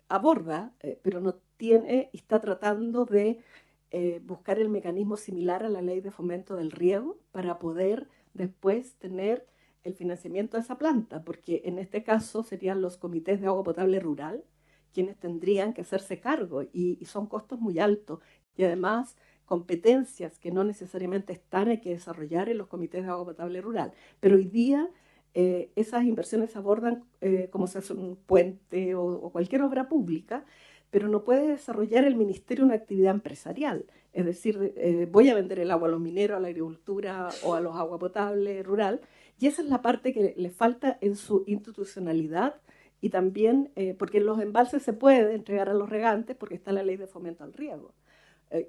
aborda, pero no tiene y está tratando de buscar el mecanismo similar a la Ley de Fomento del Riego para poder después tener el financiamiento de esa planta, porque en este caso serían los comités de agua potable rural quienes tendrían que hacerse cargo y son costos muy altos y además competencias que no necesariamente hay que desarrollar en los comités de agua potable rural. Pero hoy día esas inversiones se abordan como se hace un puente o cualquier obra pública, pero no puede desarrollar el Ministerio una actividad empresarial. Es decir, voy a vender el agua a los mineros, a la agricultura o a los agua potable rural, y esa es la parte que le falta en su institucionalidad y también porque en los embalses se puede entregar a los regantes porque está la ley de fomento al riego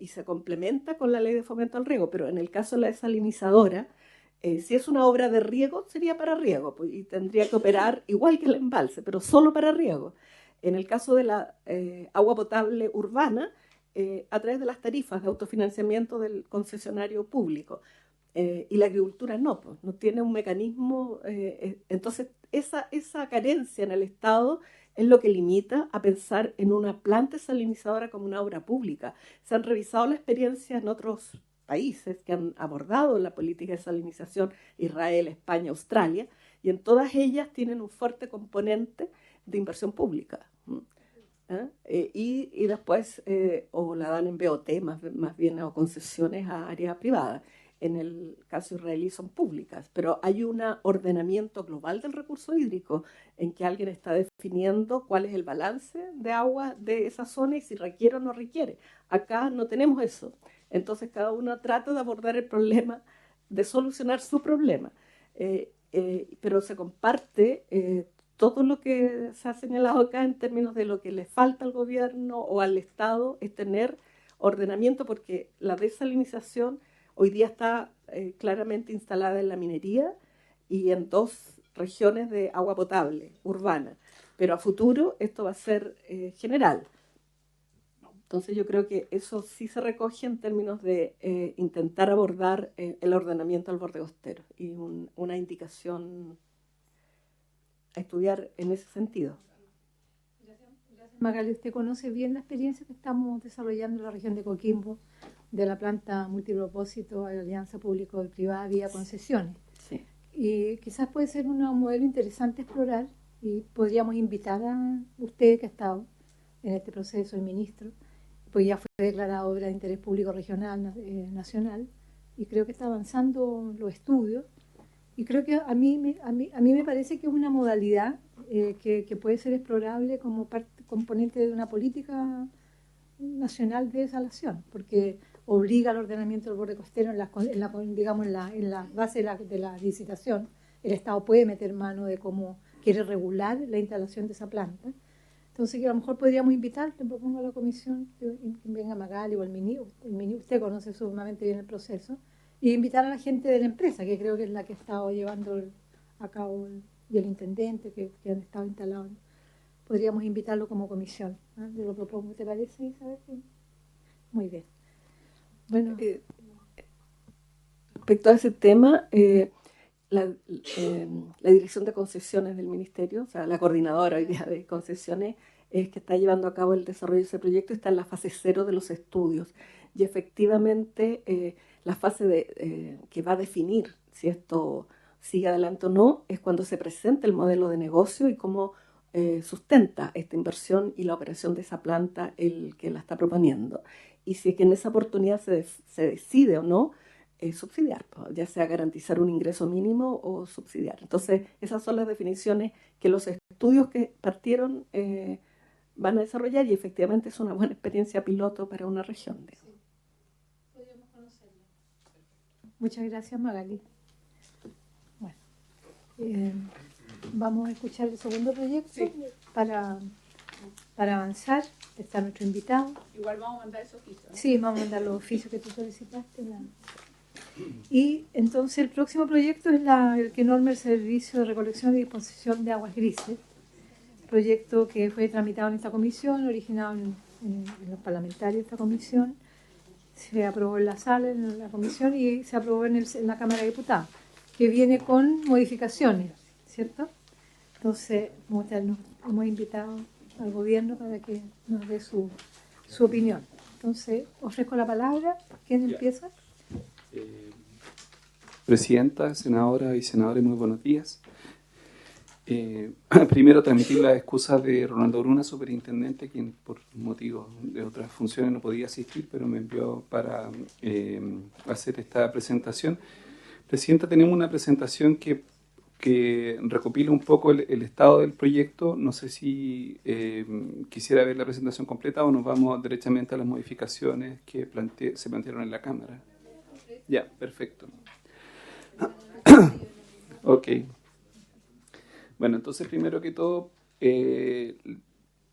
y se complementa con la ley de fomento al riego, pero en el caso de la desalinizadora, si es una obra de riego, sería para riego pues, y tendría que operar igual que el embalse, pero solo para riego. En el caso de la agua potable urbana, a través de las tarifas de autofinanciamiento del concesionario público. Y la agricultura no, pues, no tiene un mecanismo. Entonces, esa carencia en el Estado es lo que limita a pensar en una planta desalinizadora como una obra pública. Se han revisado la experiencia en otros países que han abordado la política de desalinización, Israel, España, Australia, y en todas ellas tienen un fuerte componente de inversión pública. Y después o la dan en BOT, más bien, o concesiones a áreas privadas. En el caso israelí son públicas, pero hay un ordenamiento global del recurso hídrico en que alguien está definiendo cuál es el balance de agua de esa zona y si requiere o no requiere. Acá no tenemos eso. Entonces cada uno trata de abordar el problema, de solucionar su problema. Pero se comparte todo lo que se ha señalado acá en términos de lo que le falta al gobierno o al Estado es tener ordenamiento, porque la desalinización hoy día está claramente instalada en la minería y en 2 regiones de agua potable urbana, pero a futuro esto va a ser general. Entonces yo creo que eso sí se recoge en términos de intentar abordar el ordenamiento al borde costero y una indicación a estudiar en ese sentido. Magali, usted conoce bien la experiencia que estamos desarrollando en la región de Coquimbo de la planta multipropósito de alianza público y privada vía concesiones. Sí. Y quizás puede ser un modelo interesante explorar y podríamos invitar a usted que ha estado en este proceso, el ministro, pues ya fue declarada obra de interés público regional, nacional, y creo que está avanzando los estudios. Y creo que a mí me parece que es una modalidad que puede ser explorable como componente de una política nacional de desalación, porque obliga al ordenamiento del borde costero en la base de la licitación. El Estado puede meter mano de cómo quiere regular la instalación de esa planta. Entonces, que a lo mejor podríamos invitar, le propongo a la comisión, que venga Magali o el ministro, usted conoce sumamente bien el proceso, y invitar a la gente de la empresa, que creo que es la que ha estado llevando a cabo, y el intendente que han estado instalados. Podríamos invitarlo como comisión. Yo lo propongo, ¿te parece, Isabel? Muy bien. Bueno, respecto a ese tema, la Dirección de Concesiones del Ministerio, o sea, la coordinadora hoy día de concesiones, es que está llevando a cabo el desarrollo de ese proyecto, está en la fase 0 de los estudios. Y efectivamente, la fase que va a definir si esto sigue adelante o no es cuando se presenta el modelo de negocio y cómo sustenta esta inversión y la operación de esa planta el que la está proponiendo. Y si es que en esa oportunidad se decide o no subsidiar, ya sea garantizar un ingreso mínimo o subsidiar. Entonces, esas son las definiciones que los estudios que partieron van a desarrollar, y efectivamente es una buena experiencia piloto para una región. Sí. Podríamos conocerla. Muchas gracias, Magali. Bueno, vamos a escuchar el segundo proyecto. Sí. para avanzar. Está nuestro invitado. Igual vamos a mandar ese oficio, ¿no? Sí, vamos a mandar los oficios que tú solicitaste. Y entonces el próximo proyecto es el que norma el servicio de recolección y disposición de aguas grises. Proyecto que fue tramitado en esta comisión, originado en los parlamentarios de esta comisión. Se aprobó en la sala, en la comisión, y se aprobó en la Cámara de Diputados, que viene con modificaciones, ¿cierto? Entonces, hemos invitado al gobierno para que nos dé su opinión. Entonces, ofrezco la palabra. ¿Quién empieza? Presidenta, senadora y senadores, muy buenos días. Primero, transmitir las excusas de Ronaldo Bruna, superintendente, quien por motivos de otras funciones no podía asistir, pero me envió para hacer esta presentación. Presidenta, tenemos una presentación que recopila un poco el estado del proyecto. No sé si quisiera ver la presentación completa o nos vamos directamente a las modificaciones que se plantearon en la Cámara. Ya, perfecto. Ok. Bueno, entonces primero que todo,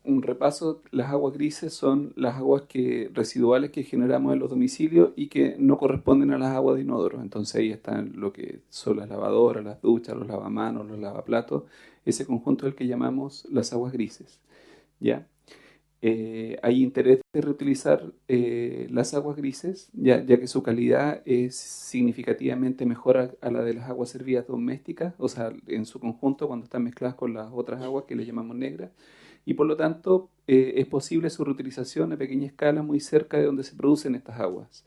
un repaso. Las aguas grises son las aguas residuales que generamos en los domicilios y que no corresponden a las aguas de inodoro. Entonces ahí están lo que son las lavadoras, las duchas, los lavamanos, los lavaplatos. Ese conjunto es el que llamamos las aguas grises, ¿ya? Hay interés de reutilizar las aguas grises, ya que su calidad es significativamente mejor a la de las aguas servidas domésticas, o sea, en su conjunto, cuando están mezcladas con las otras aguas que le llamamos negras. y por lo tanto es posible su reutilización a pequeña escala muy cerca de donde se producen estas aguas.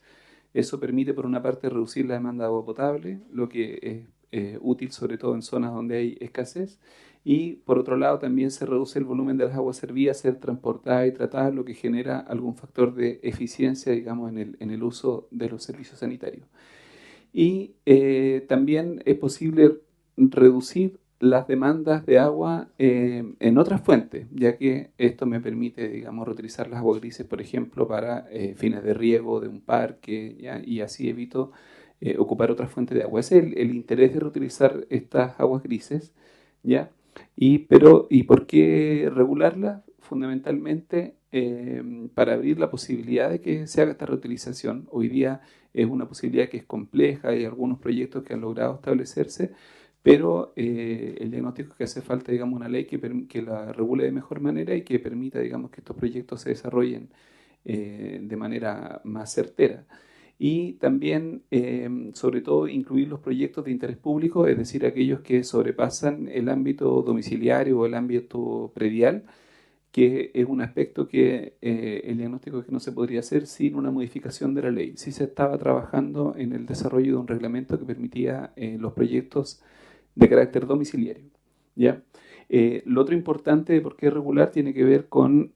Eso permite, por una parte, reducir la demanda de agua potable, lo que es útil sobre todo en zonas donde hay escasez, y por otro lado también se reduce el volumen de las aguas servidas a ser transportadas y tratadas, lo que genera algún factor de eficiencia, digamos, en el uso de los servicios sanitarios. Y también es posible reducir las demandas de agua en otras fuentes, ya que esto me permite, digamos, reutilizar las aguas grises, por ejemplo, para fines de riego de un parque, ¿ya? Y así evito ocupar otras fuentes de agua. Ese es el interés de reutilizar estas aguas grises, ¿ya? ¿Y por qué regularlas? Fundamentalmente para abrir la posibilidad de que se haga esta reutilización. Hoy día es una posibilidad que es compleja, hay algunos proyectos que han logrado establecerse, pero el diagnóstico es que hace falta, digamos, una ley que la regule de mejor manera y que permita, digamos, que estos proyectos se desarrollen de manera más certera. Y también, sobre todo, incluir los proyectos de interés público, es decir, aquellos que sobrepasan el ámbito domiciliario o el ámbito predial, que es un aspecto que el diagnóstico es que no se podría hacer sin una modificación de la ley. Sí se estaba trabajando en el desarrollo de un reglamento que permitía los proyectos de carácter domiciliario, ¿ya? Lo otro importante de por qué regular tiene que ver con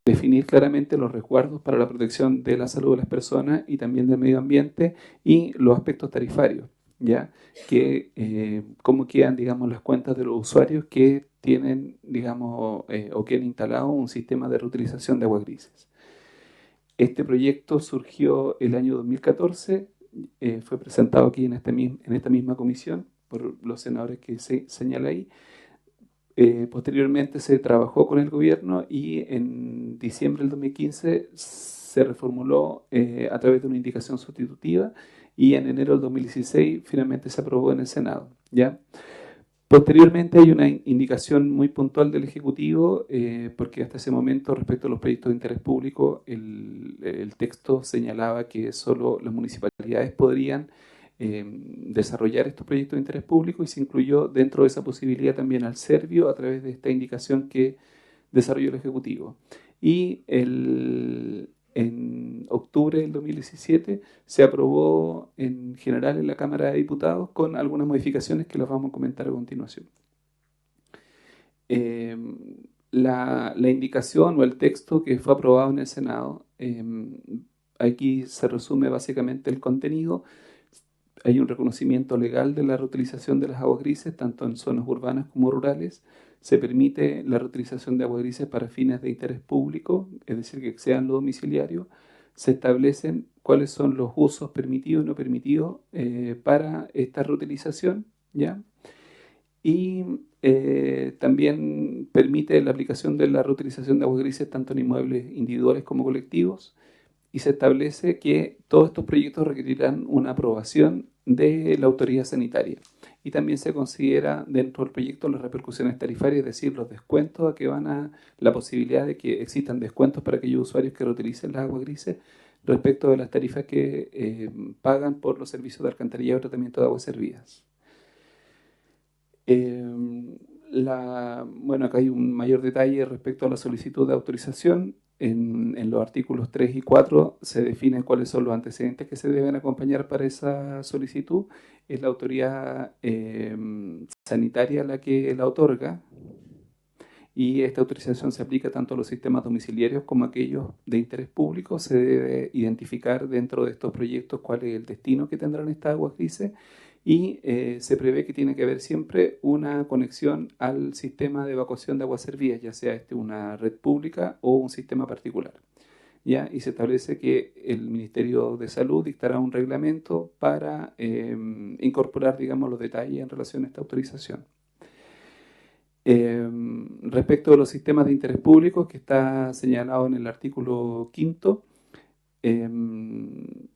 definir claramente los resguardos para la protección de la salud de las personas y también del medio ambiente y los aspectos tarifarios, ¿ya? Que cómo quedan, digamos, las cuentas de los usuarios que tienen, digamos, o que han instalado un sistema de reutilización de aguas grises. Este proyecto surgió el año 2014, fue presentado aquí en esta misma comisión por los senadores que se señala ahí. Posteriormente se trabajó con el gobierno y en diciembre del 2015 se reformuló a través de una indicación sustitutiva y en enero del 2016 finalmente se aprobó en el Senado, ¿ya? Posteriormente hay una indicación muy puntual del Ejecutivo, porque hasta ese momento, respecto a los proyectos de interés público, el texto señalaba que solo las municipalidades podrían desarrollar estos proyectos de interés público y se incluyó dentro de esa posibilidad también al Servio a través de esta indicación que desarrolló el Ejecutivo. Y en octubre del 2017 se aprobó en general en la Cámara de Diputados con algunas modificaciones que las vamos a comentar a continuación. La indicación o el texto que fue aprobado en el Senado, aquí se resume básicamente el contenido. Hay un reconocimiento legal de la reutilización de las aguas grises, tanto en zonas urbanas como rurales. Se permite la reutilización de aguas grises para fines de interés público, es decir, que excedan lo domiciliario. Se establecen cuáles son los usos permitidos y no permitidos para esta reutilización, ¿ya? Y también permite la aplicación de la reutilización de aguas grises tanto en inmuebles individuales como colectivos. Y se establece que todos estos proyectos requerirán una aprobación de la autoridad sanitaria. Y también se considera dentro del proyecto las repercusiones tarifarias, es decir, los descuentos a que van a la posibilidad de que existan descuentos para aquellos usuarios que reutilicen las aguas grises respecto de las tarifas que pagan por los servicios de alcantarillado y tratamiento de aguas servidas. Bueno, acá hay un mayor detalle respecto a la solicitud de autorización. En los artículos 3 y 4 se definen cuáles son los antecedentes que se deben acompañar para esa solicitud. Es la autoridad sanitaria la que la otorga y esta autorización se aplica tanto a los sistemas domiciliarios como a aquellos de interés público. Se debe identificar dentro de estos proyectos cuál es el destino que tendrán estas aguas grises y se prevé que tiene que haber siempre una conexión al sistema de evacuación de aguas servidas, ya sea una red pública o un sistema particular, ¿ya? Y se establece que el Ministerio de Salud dictará un reglamento para incorporar, digamos, los detalles en relación a esta autorización. Respecto a los sistemas de interés público, que está señalado en el artículo 5,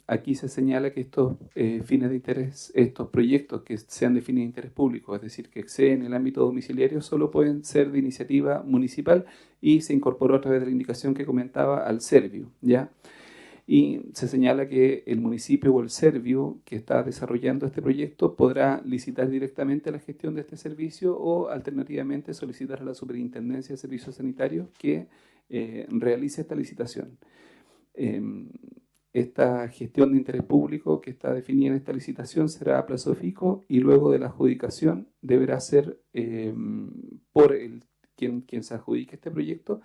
aquí se señala que estos fines de interés, estos proyectos que sean de fines de interés público, es decir, que exceden el ámbito domiciliario, solo pueden ser de iniciativa municipal y se incorporó a través de la indicación que comentaba al Servio, ¿ya? y se señala que el municipio o el servio que está desarrollando este proyecto podrá licitar directamente la gestión de este servicio o alternativamente solicitar a la Superintendencia de Servicios Sanitarios que realice esta licitación. Esta gestión de interés público que está definida en esta licitación será a plazo fijo y luego de la adjudicación deberá ser por quien se adjudique este proyecto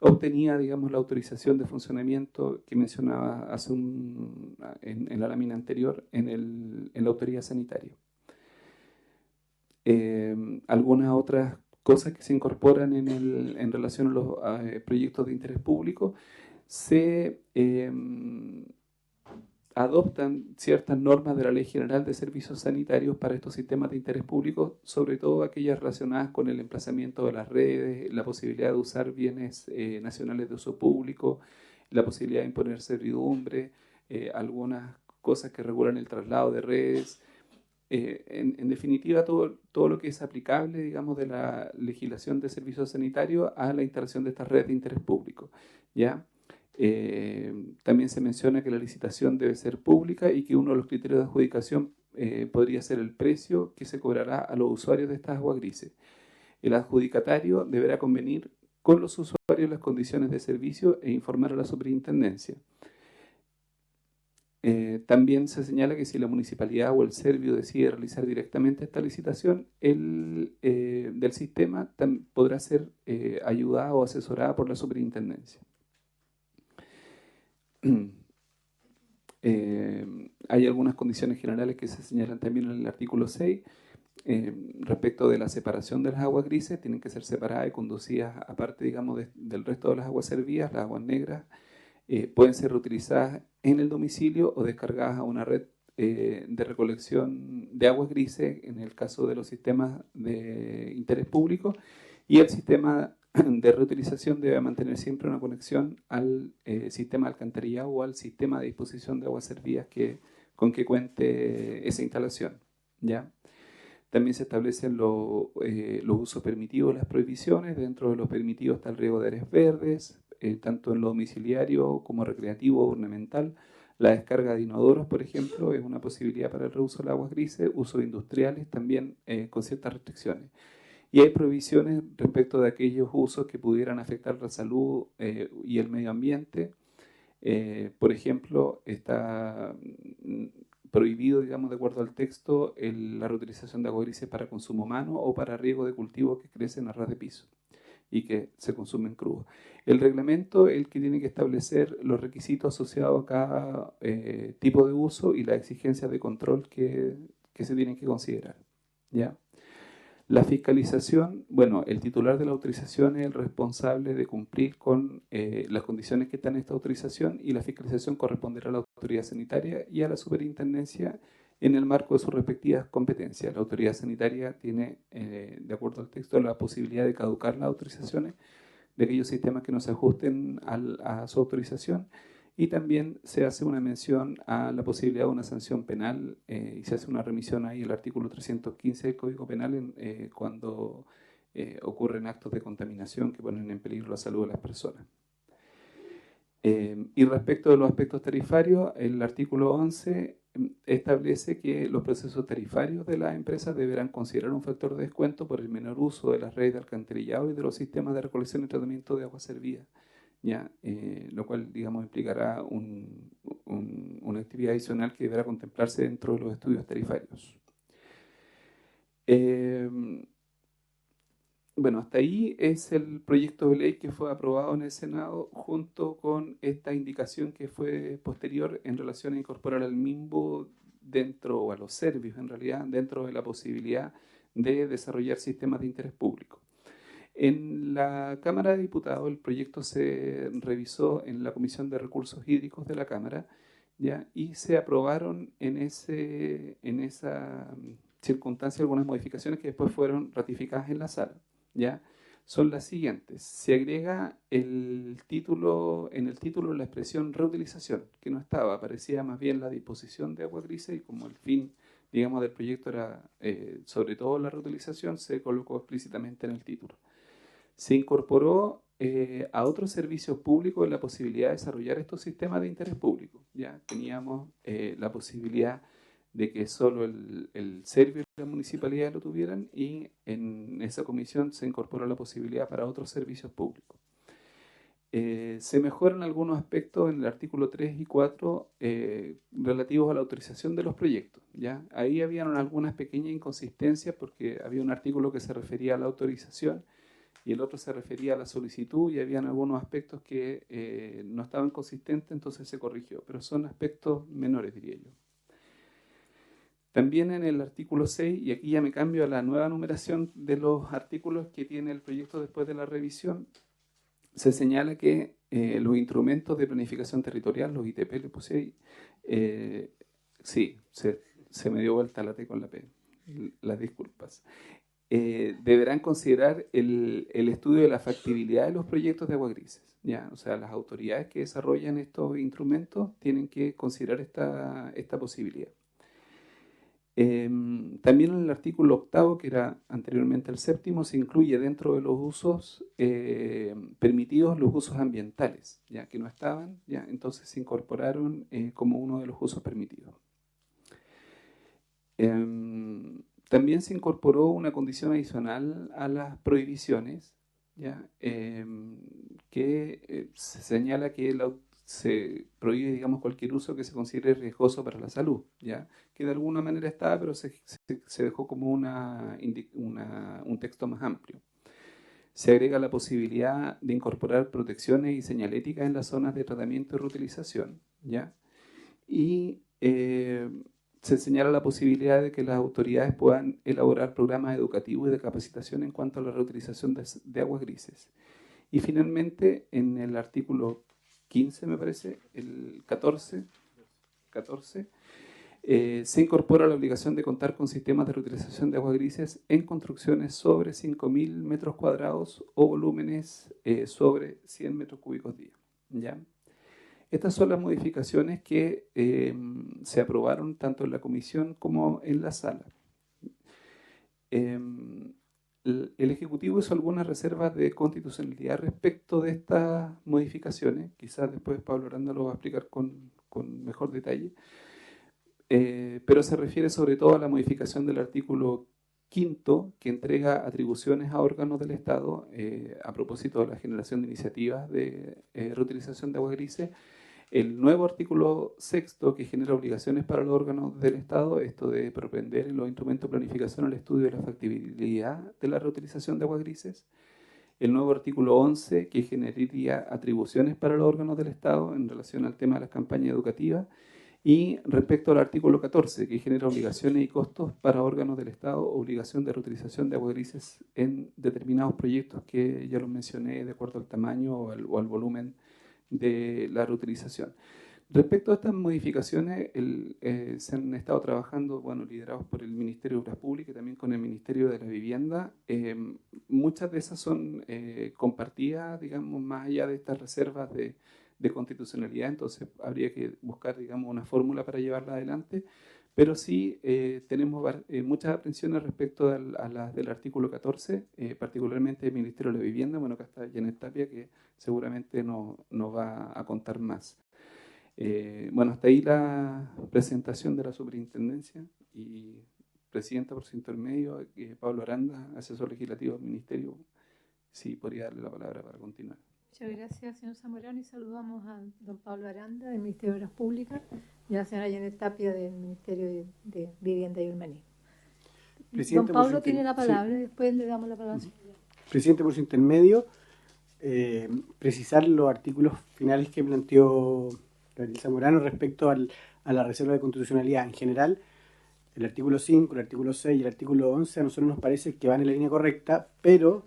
obtenía, digamos, la autorización de funcionamiento que mencionaba en la lámina anterior en la autoridad sanitaria. Algunas otras cosas que se incorporan en relación a los proyectos de interés público, se adoptan ciertas normas de la Ley General de Servicios Sanitarios para estos sistemas de interés público, sobre todo aquellas relacionadas con el emplazamiento de las redes, la posibilidad de usar bienes nacionales de uso público, la posibilidad de imponer servidumbre, algunas cosas que regulan el traslado de redes. En definitiva, todo lo que es aplicable, digamos, de la legislación de servicios sanitarios a la instalación de estas redes de interés público, ¿ya? También se menciona que la licitación debe ser pública y que uno de los criterios de adjudicación podría ser el precio que se cobrará a los usuarios de estas aguas grises. El adjudicatario deberá convenir con los usuarios las condiciones de servicio e informar a la superintendencia. También se señala que si la municipalidad o el servio decide realizar directamente esta licitación, del sistema podrá ser ayudada o asesorada por la superintendencia. Hay algunas condiciones generales que se señalan también en el artículo 6 respecto de la separación de las aguas grises. Tienen que ser separadas y conducidas aparte, digamos, del resto de las aguas servidas. Las aguas negras pueden ser reutilizadas en el domicilio o descargadas a una red de recolección de aguas grises en el caso de los sistemas de interés público, y el sistema de reutilización debe mantener siempre una conexión al sistema de alcantarillado o al sistema de disposición de aguas servidas con que cuente esa instalación, ¿ya? También se establecen los usos permitidos, las prohibiciones. Dentro de los permitidos está el riego de áreas verdes, tanto en lo domiciliario como recreativo o ornamental. La descarga de inodoros, por ejemplo, es una posibilidad para el reuso de aguas grises. Usos industriales también con ciertas restricciones. Y hay prohibiciones respecto de aquellos usos que pudieran afectar la salud y el medio ambiente. Por ejemplo, está prohibido, digamos, de acuerdo al texto, la reutilización de aguas grises para consumo humano o para riego de cultivos que crecen a ras de piso y que se consumen crudos. El reglamento es el que tiene que establecer los requisitos asociados a cada tipo de uso y las exigencias de control que se tienen que considerar, ¿ya? La fiscalización, bueno, el titular de la autorización es el responsable de cumplir con las condiciones que están en esta autorización, y la fiscalización corresponderá a la autoridad sanitaria y a la superintendencia en el marco de sus respectivas competencias. La autoridad sanitaria tiene, de acuerdo al texto, la posibilidad de caducar las autorizaciones de aquellos sistemas que no se ajusten a su autorización, y también se hace una mención a la posibilidad de una sanción penal y se hace una remisión ahí al artículo 315 del Código Penal cuando ocurren actos de contaminación que ponen en peligro la salud de las personas. Y respecto de los aspectos tarifarios, el artículo 11 establece que los procesos tarifarios de las empresas deberán considerar un factor de descuento por el menor uso de las redes de alcantarillado y de los sistemas de recolección y tratamiento de agua servida, ¿ya? Lo cual, digamos, implicará una actividad adicional que deberá contemplarse dentro de los estudios tarifarios. Bueno, hasta ahí es el proyecto de ley que fue aprobado en el Senado junto con esta indicación que fue posterior en relación a incorporar al MIMBU dentro, o a los servicios en realidad, dentro de la posibilidad de desarrollar sistemas de interés público. En la Cámara de Diputados el proyecto se revisó en la Comisión de Recursos Hídricos de la Cámara, ¿ya? Y se aprobaron en esa circunstancia algunas modificaciones que después fueron ratificadas en la sala, ¿ya? Son las siguientes. Se agrega en el título la expresión reutilización, que no estaba, aparecía más bien la disposición de agua grises, y como el fin, digamos, del proyecto era sobre todo la reutilización, se colocó explícitamente en el título. Se incorporó a otros servicios públicos la posibilidad de desarrollar estos sistemas de interés público. Ya teníamos la posibilidad de que solo el servicio y la municipalidad lo tuvieran, y en esa comisión se incorporó la posibilidad para otros servicios públicos. Se mejoran algunos aspectos en el artículo 3 y 4 relativos a la autorización de los proyectos. ¿Ya? Ahí habían algunas pequeñas inconsistencias porque había un artículo que se refería a la autorización y el otro se refería a la solicitud, y habían algunos aspectos que no estaban consistentes, entonces se corrigió, pero son aspectos menores, diría yo. También en el artículo 6, y aquí ya me cambio a la nueva numeración de los artículos que tiene el proyecto después de la revisión, se señala que los instrumentos de planificación territorial, los ITP, le puse ahí, sí, se me dio vuelta la T con la P, las disculpas, deberán considerar el estudio de la factibilidad de los proyectos de aguas grises. ¿Ya? O sea, las autoridades que desarrollan estos instrumentos tienen que considerar esta posibilidad. También en el artículo 8, que era anteriormente el 7º, se incluye dentro de los usos permitidos los usos ambientales, ya que no estaban, ya entonces se incorporaron como uno de los usos permitidos. También se incorporó una condición adicional a las prohibiciones, ya que se señala que se prohíbe, digamos, cualquier uso que se considere riesgoso para la salud, ¿ya? Que de alguna manera estaba, pero se dejó como un texto más amplio. Se agrega la posibilidad de incorporar protecciones y señaléticas en las zonas de tratamiento y reutilización, ¿ya? Y se señala la posibilidad de que las autoridades puedan elaborar programas educativos y de capacitación en cuanto a la reutilización de aguas grises. Y finalmente, en el artículo 15, me parece, el 14, se incorpora la obligación de contar con sistemas de reutilización de aguas grises en construcciones sobre 5.000 metros cuadrados o volúmenes sobre 100 metros cúbicos día. ¿Ya? Estas son las modificaciones que se aprobaron tanto en la comisión como en la sala. El Ejecutivo hizo algunas reservas de constitucionalidad respecto de estas modificaciones. Quizás después Pablo Aranda lo va a explicar con mejor detalle. Pero se refiere sobre todo a la modificación del artículo 5, que entrega atribuciones a órganos del Estado a propósito de la generación de iniciativas de reutilización de aguas grises. El nuevo artículo 6, que genera obligaciones para los órganos del Estado, esto de propender en los instrumentos de planificación el estudio de la factibilidad de la reutilización de aguas grises. El nuevo artículo 11, que generaría atribuciones para los órganos del Estado en relación al tema de las campañas educativas. Y respecto al artículo 14, que genera obligaciones y costos para órganos del Estado, obligación de reutilización de aguas grises en determinados proyectos que ya los mencioné de acuerdo al tamaño o al volumen de la reutilización. Respecto a estas modificaciones, se han estado trabajando, bueno, liderados por el Ministerio de Obras Públicas y también con el Ministerio de la Vivienda. Muchas de esas son compartidas, digamos, más allá de estas reservas de constitucionalidad, entonces habría que buscar, digamos, una fórmula para llevarla adelante, pero sí tenemos muchas aprensiones respecto a las del artículo 14, particularmente el Ministerio de la Vivienda. Bueno, acá está Janet Tapia, que seguramente nos va a contar más. Bueno, hasta ahí la presentación de la superintendencia, y presidenta por su intermedio, Pablo Aranda, asesor legislativo del Ministerio, sí, podría darle la palabra para continuar. Muchas gracias, señor Zamorano, y saludamos a don Pablo Aranda, del Ministerio de Obras Públicas, y a la señora Janet Tapia, del Ministerio de Vivienda y Urbanismo. Don Pablo tiene la palabra, sí. Después le damos la palabra. Presidente, por su intermedio, precisar los artículos finales que planteó Gabriel Zamorano respecto a la reserva de constitucionalidad. En general, el artículo 5, el artículo 6 y el artículo 11 a nosotros nos parece que van en la línea correcta, pero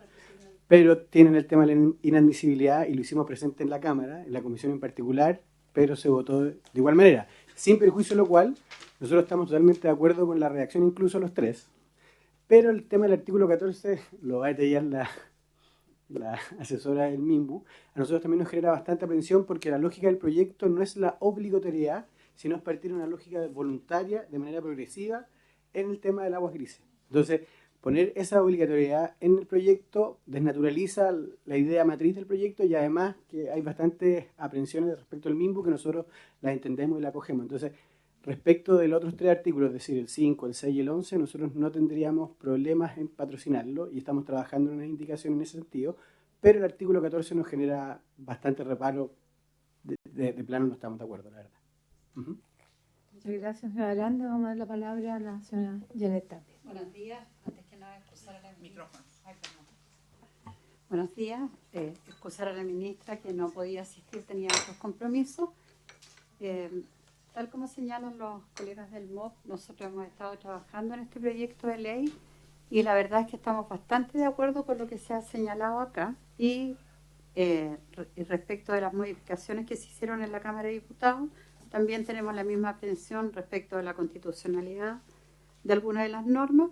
tienen el tema de la inadmisibilidad, y lo hicimos presente en la Cámara, en la comisión en particular, pero se votó de igual manera. Sin perjuicio de lo cual, nosotros estamos totalmente de acuerdo con la redacción, incluso los tres, pero el tema del artículo 14 lo va a detallar la asesora del MIMBU. A nosotros también nos genera bastante aprensión, porque la lógica del proyecto no es la obligatoriedad, sino es partir de una lógica voluntaria, de manera progresiva, en el tema del aguas grises. Entonces, poner esa obligatoriedad en el proyecto desnaturaliza la idea matriz del proyecto y además que hay bastantes aprensiones respecto al mismo que nosotros las entendemos y las acogemos. Entonces, respecto de los otros 3 artículos, es decir, el 5, el 6 y el 11, nosotros no tendríamos problemas en patrocinarlo y estamos trabajando en una indicación en ese sentido, pero el artículo 14 nos genera bastante reparo, de plano no estamos de acuerdo, la verdad. Muchas gracias, señora Aranda. Vamos a dar la palabra a la señora Janet Tapia. Buenos días. Antes que nada, excusar a la ministra. Buenos días. Excusar a la ministra que no podía asistir, tenía otros compromisos. Tal como señalan los colegas del MOP, nosotros hemos estado trabajando en este proyecto de ley y la verdad es que estamos bastante de acuerdo con lo que se ha señalado acá y respecto de las modificaciones que se hicieron en la Cámara de Diputados, también tenemos la misma atención respecto de la constitucionalidad de algunas de las normas,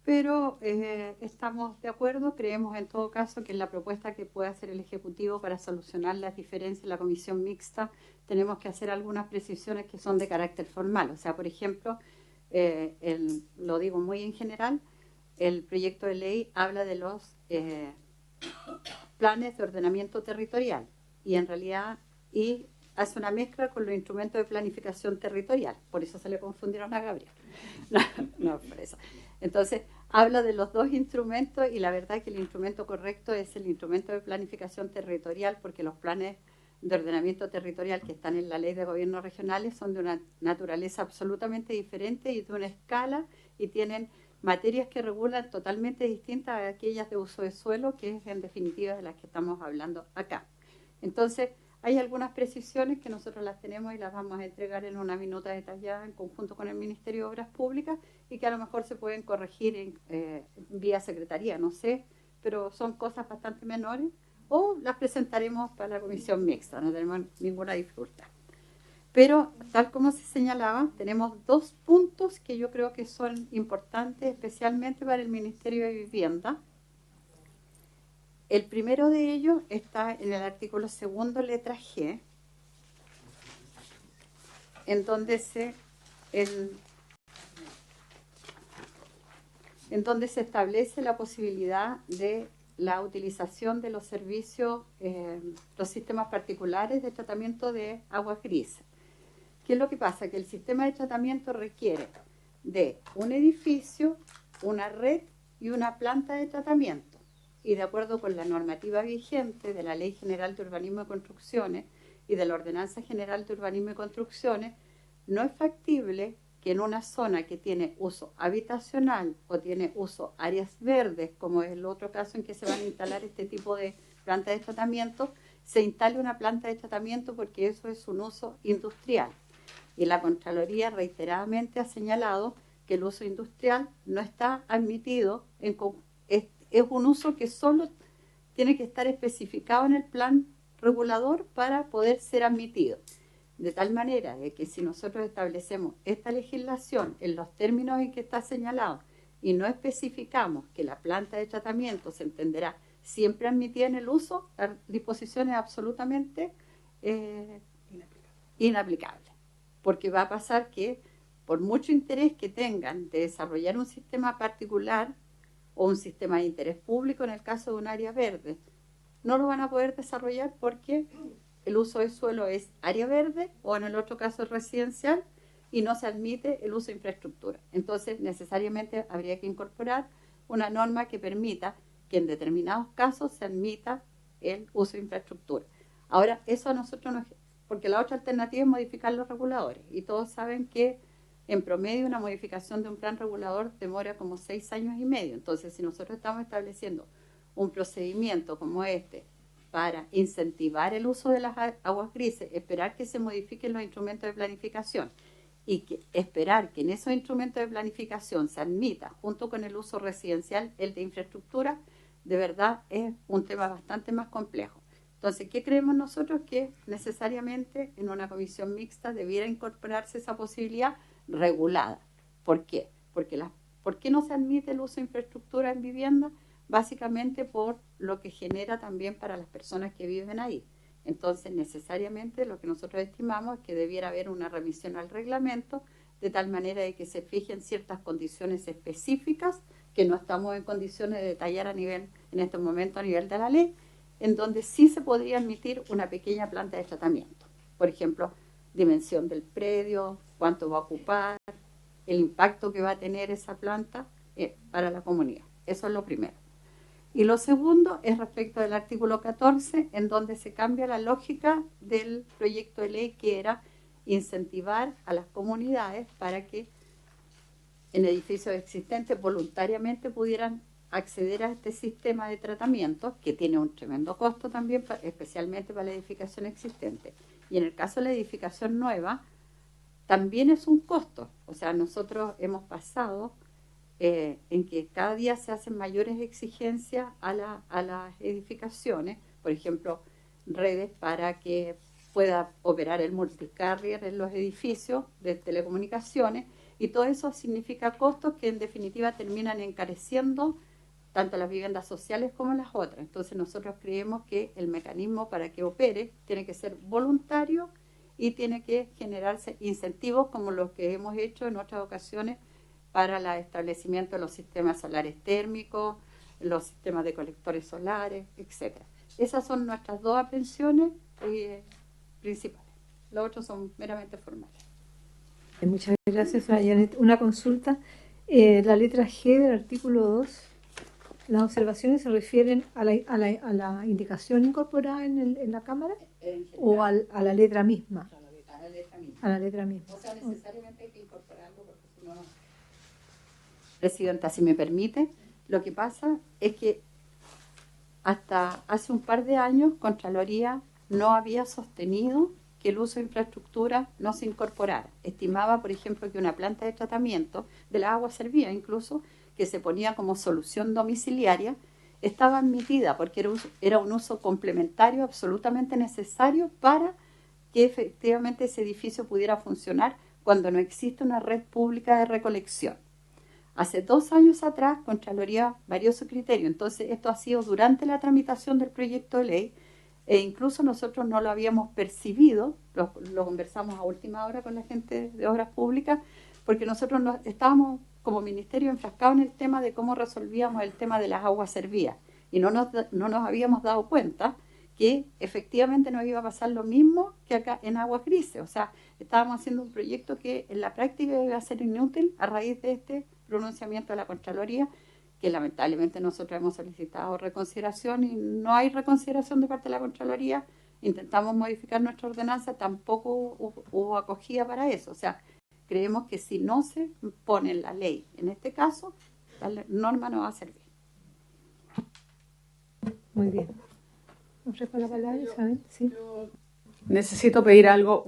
pero estamos de acuerdo, creemos en todo caso que en la propuesta que pueda hacer el Ejecutivo para solucionar las diferencias en la comisión mixta tenemos que hacer algunas precisiones que son de carácter formal. O sea, por ejemplo, lo digo muy en general, el proyecto de ley habla de los planes de ordenamiento territorial y en realidad hace una mezcla con los instrumentos de planificación territorial. Por eso se le confundieron a Gabriel. No, por eso. Entonces, habla de los 2 instrumentos y la verdad es que el instrumento correcto es el instrumento de planificación territorial porque los planes de ordenamiento territorial que están en la ley de gobiernos regionales son de una naturaleza absolutamente diferente y de una escala y tienen materias que regulan totalmente distintas a aquellas de uso de suelo, que es en definitiva de las que estamos hablando acá. Entonces, hay algunas precisiones que nosotros las tenemos y las vamos a entregar en una minuta detallada en conjunto con el Ministerio de Obras Públicas y que a lo mejor se pueden corregir vía secretaría, no sé, pero son cosas bastante menores o las presentaremos para la comisión mixta, no tenemos ninguna dificultad. Pero, tal como se señalaba, tenemos 2 puntos que yo creo que son importantes, especialmente para el Ministerio de Vivienda. El primero de ellos está en el artículo 2, letra G, en donde se establece la posibilidad de la utilización de los servicios, los sistemas particulares de tratamiento de aguas grises. ¿Qué es lo que pasa? Que el sistema de tratamiento requiere de un edificio, una red y una planta de tratamiento. Y de acuerdo con la normativa vigente de la Ley General de Urbanismo y Construcciones y de la Ordenanza General de Urbanismo y Construcciones, no es factible que en una zona que tiene uso habitacional o tiene uso áreas verdes, como es el otro caso en que se van a instalar este tipo de planta de tratamiento, se instale una planta de tratamiento porque eso es un uso industrial. Y la Contraloría reiteradamente ha señalado que el uso industrial no está admitido, es un uso que solo tiene que estar especificado en el plan regulador para poder ser admitido. De tal manera de que si nosotros establecemos esta legislación en los términos en que está señalado y no especificamos que la planta de tratamiento se entenderá siempre admitida en el uso, la disposición es absolutamente inaplicable. Porque va a pasar que por mucho interés que tengan de desarrollar un sistema particular o un sistema de interés público en el caso de un área verde, no lo van a poder desarrollar porque el uso de suelo es área verde o en el otro caso es residencial y no se admite el uso de infraestructura. Entonces, necesariamente habría que incorporar una norma que permita que en determinados casos se admita el uso de infraestructura. Ahora, eso a nosotros nos... Porque la otra alternativa es modificar los reguladores y todos saben que en promedio una modificación de un plan regulador demora como 6 años y medio. Entonces, si nosotros estamos estableciendo un procedimiento como este para incentivar el uso de las aguas grises, esperar que se modifiquen los instrumentos de planificación y esperar que en esos instrumentos de planificación se admita junto con el uso residencial el de infraestructura, de verdad es un tema bastante más complejo. Entonces, ¿qué creemos nosotros? Que necesariamente en una comisión mixta debiera incorporarse esa posibilidad regulada. ¿Por qué? ¿Por qué no se admite el uso de infraestructura en vivienda? Básicamente por lo que genera también para las personas que viven ahí. Entonces, necesariamente lo que nosotros estimamos es que debiera haber una revisión al reglamento de tal manera de que se fijen ciertas condiciones específicas que no estamos en condiciones de detallar en este momento a nivel de la ley, en donde sí se podría admitir una pequeña planta de tratamiento. Por ejemplo, dimensión del predio, cuánto va a ocupar, el impacto que va a tener esa planta para la comunidad. Eso es lo primero. Y lo segundo es respecto del artículo 14, en donde se cambia la lógica del proyecto de ley, que era incentivar a las comunidades para que en edificios existentes voluntariamente pudieran acceder a este sistema de tratamiento, que tiene un tremendo costo también, especialmente para la edificación existente. Y en el caso de la edificación nueva, también es un costo. O sea, nosotros hemos pasado en que cada día se hacen mayores exigencias a las edificaciones, por ejemplo, redes para que pueda operar el multicarrier en los edificios de telecomunicaciones, y todo eso significa costos que en definitiva terminan encareciendo tanto las viviendas sociales como las otras. Entonces nosotros creemos que el mecanismo para que opere tiene que ser voluntario y tiene que generarse incentivos como los que hemos hecho en otras ocasiones para el establecimiento de los sistemas solares térmicos, los sistemas de colectores solares, etc. Esas son nuestras dos aprehensiones principales. Los otros son meramente formales. Muchas gracias, Janet. Una consulta. La letra G del artículo 2, las observaciones se refieren a la indicación incorporada en la cámara o a la letra misma. A la letra misma. O sea, necesariamente hay que incorporarlo porque si no... Presidenta, si me permite, lo que pasa es que hasta hace un par de años Contraloría no había sostenido que el uso de infraestructura no se incorporara. Estimaba, por ejemplo, que una planta de tratamiento de la agua servida, incluso, que se ponía como solución domiciliaria, estaba admitida porque era un uso complementario absolutamente necesario para que efectivamente ese edificio pudiera funcionar cuando no existe una red pública de recolección. Hace 2 años atrás, Contraloría varió su criterio. Entonces, esto ha sido durante la tramitación del proyecto de ley, e incluso nosotros no lo habíamos percibido, lo conversamos a última hora con la gente de Obras Públicas, porque nosotros estábamos como ministerio enfrascados en el tema de cómo resolvíamos el tema de las aguas servidas, y no nos habíamos dado cuenta que efectivamente nos iba a pasar lo mismo que acá en aguas grises. O sea, estábamos haciendo un proyecto que en la práctica iba a ser inútil a raíz de este pronunciamiento de la Contraloría, que lamentablemente nosotros hemos solicitado reconsideración y no hay reconsideración de parte de la Contraloría. Intentamos modificar nuestra ordenanza, tampoco hubo acogida para eso. O sea, creemos que si no se pone en la ley, en este caso, la norma no va a servir. Muy bien. ¿Ofrezco la palabra, Isabel? Sí. Yo necesito pedir algo,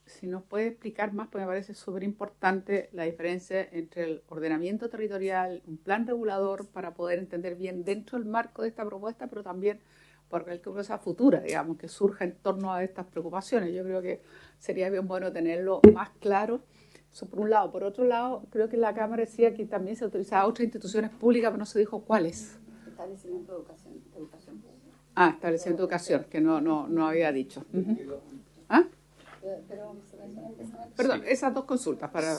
si nos puede explicar más, porque me parece súper importante la diferencia entre el ordenamiento territorial, un plan regulador, para poder entender bien dentro del marco de esta propuesta, pero también por cualquier cosa futura, digamos, que surja en torno a estas preocupaciones. Yo creo que sería bien bueno tenerlo más claro. Eso por un lado. Por otro lado, creo que la Cámara decía que también se autorizaba a otras instituciones públicas, pero no se dijo cuáles. Establecimiento de educación pública. Establecimiento de educación, que no había dicho. Uh-huh. ¿Ah? Perdón, esas dos consultas para...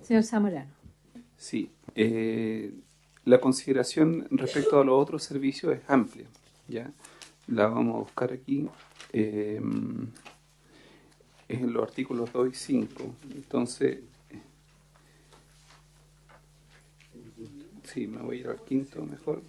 Señor Zamorano. Sí, la consideración respecto a los otros servicios es amplia, ¿ya? La vamos a buscar aquí, es en los artículos 2 y 5, entonces... Sí, me voy a ir al quinto mejor.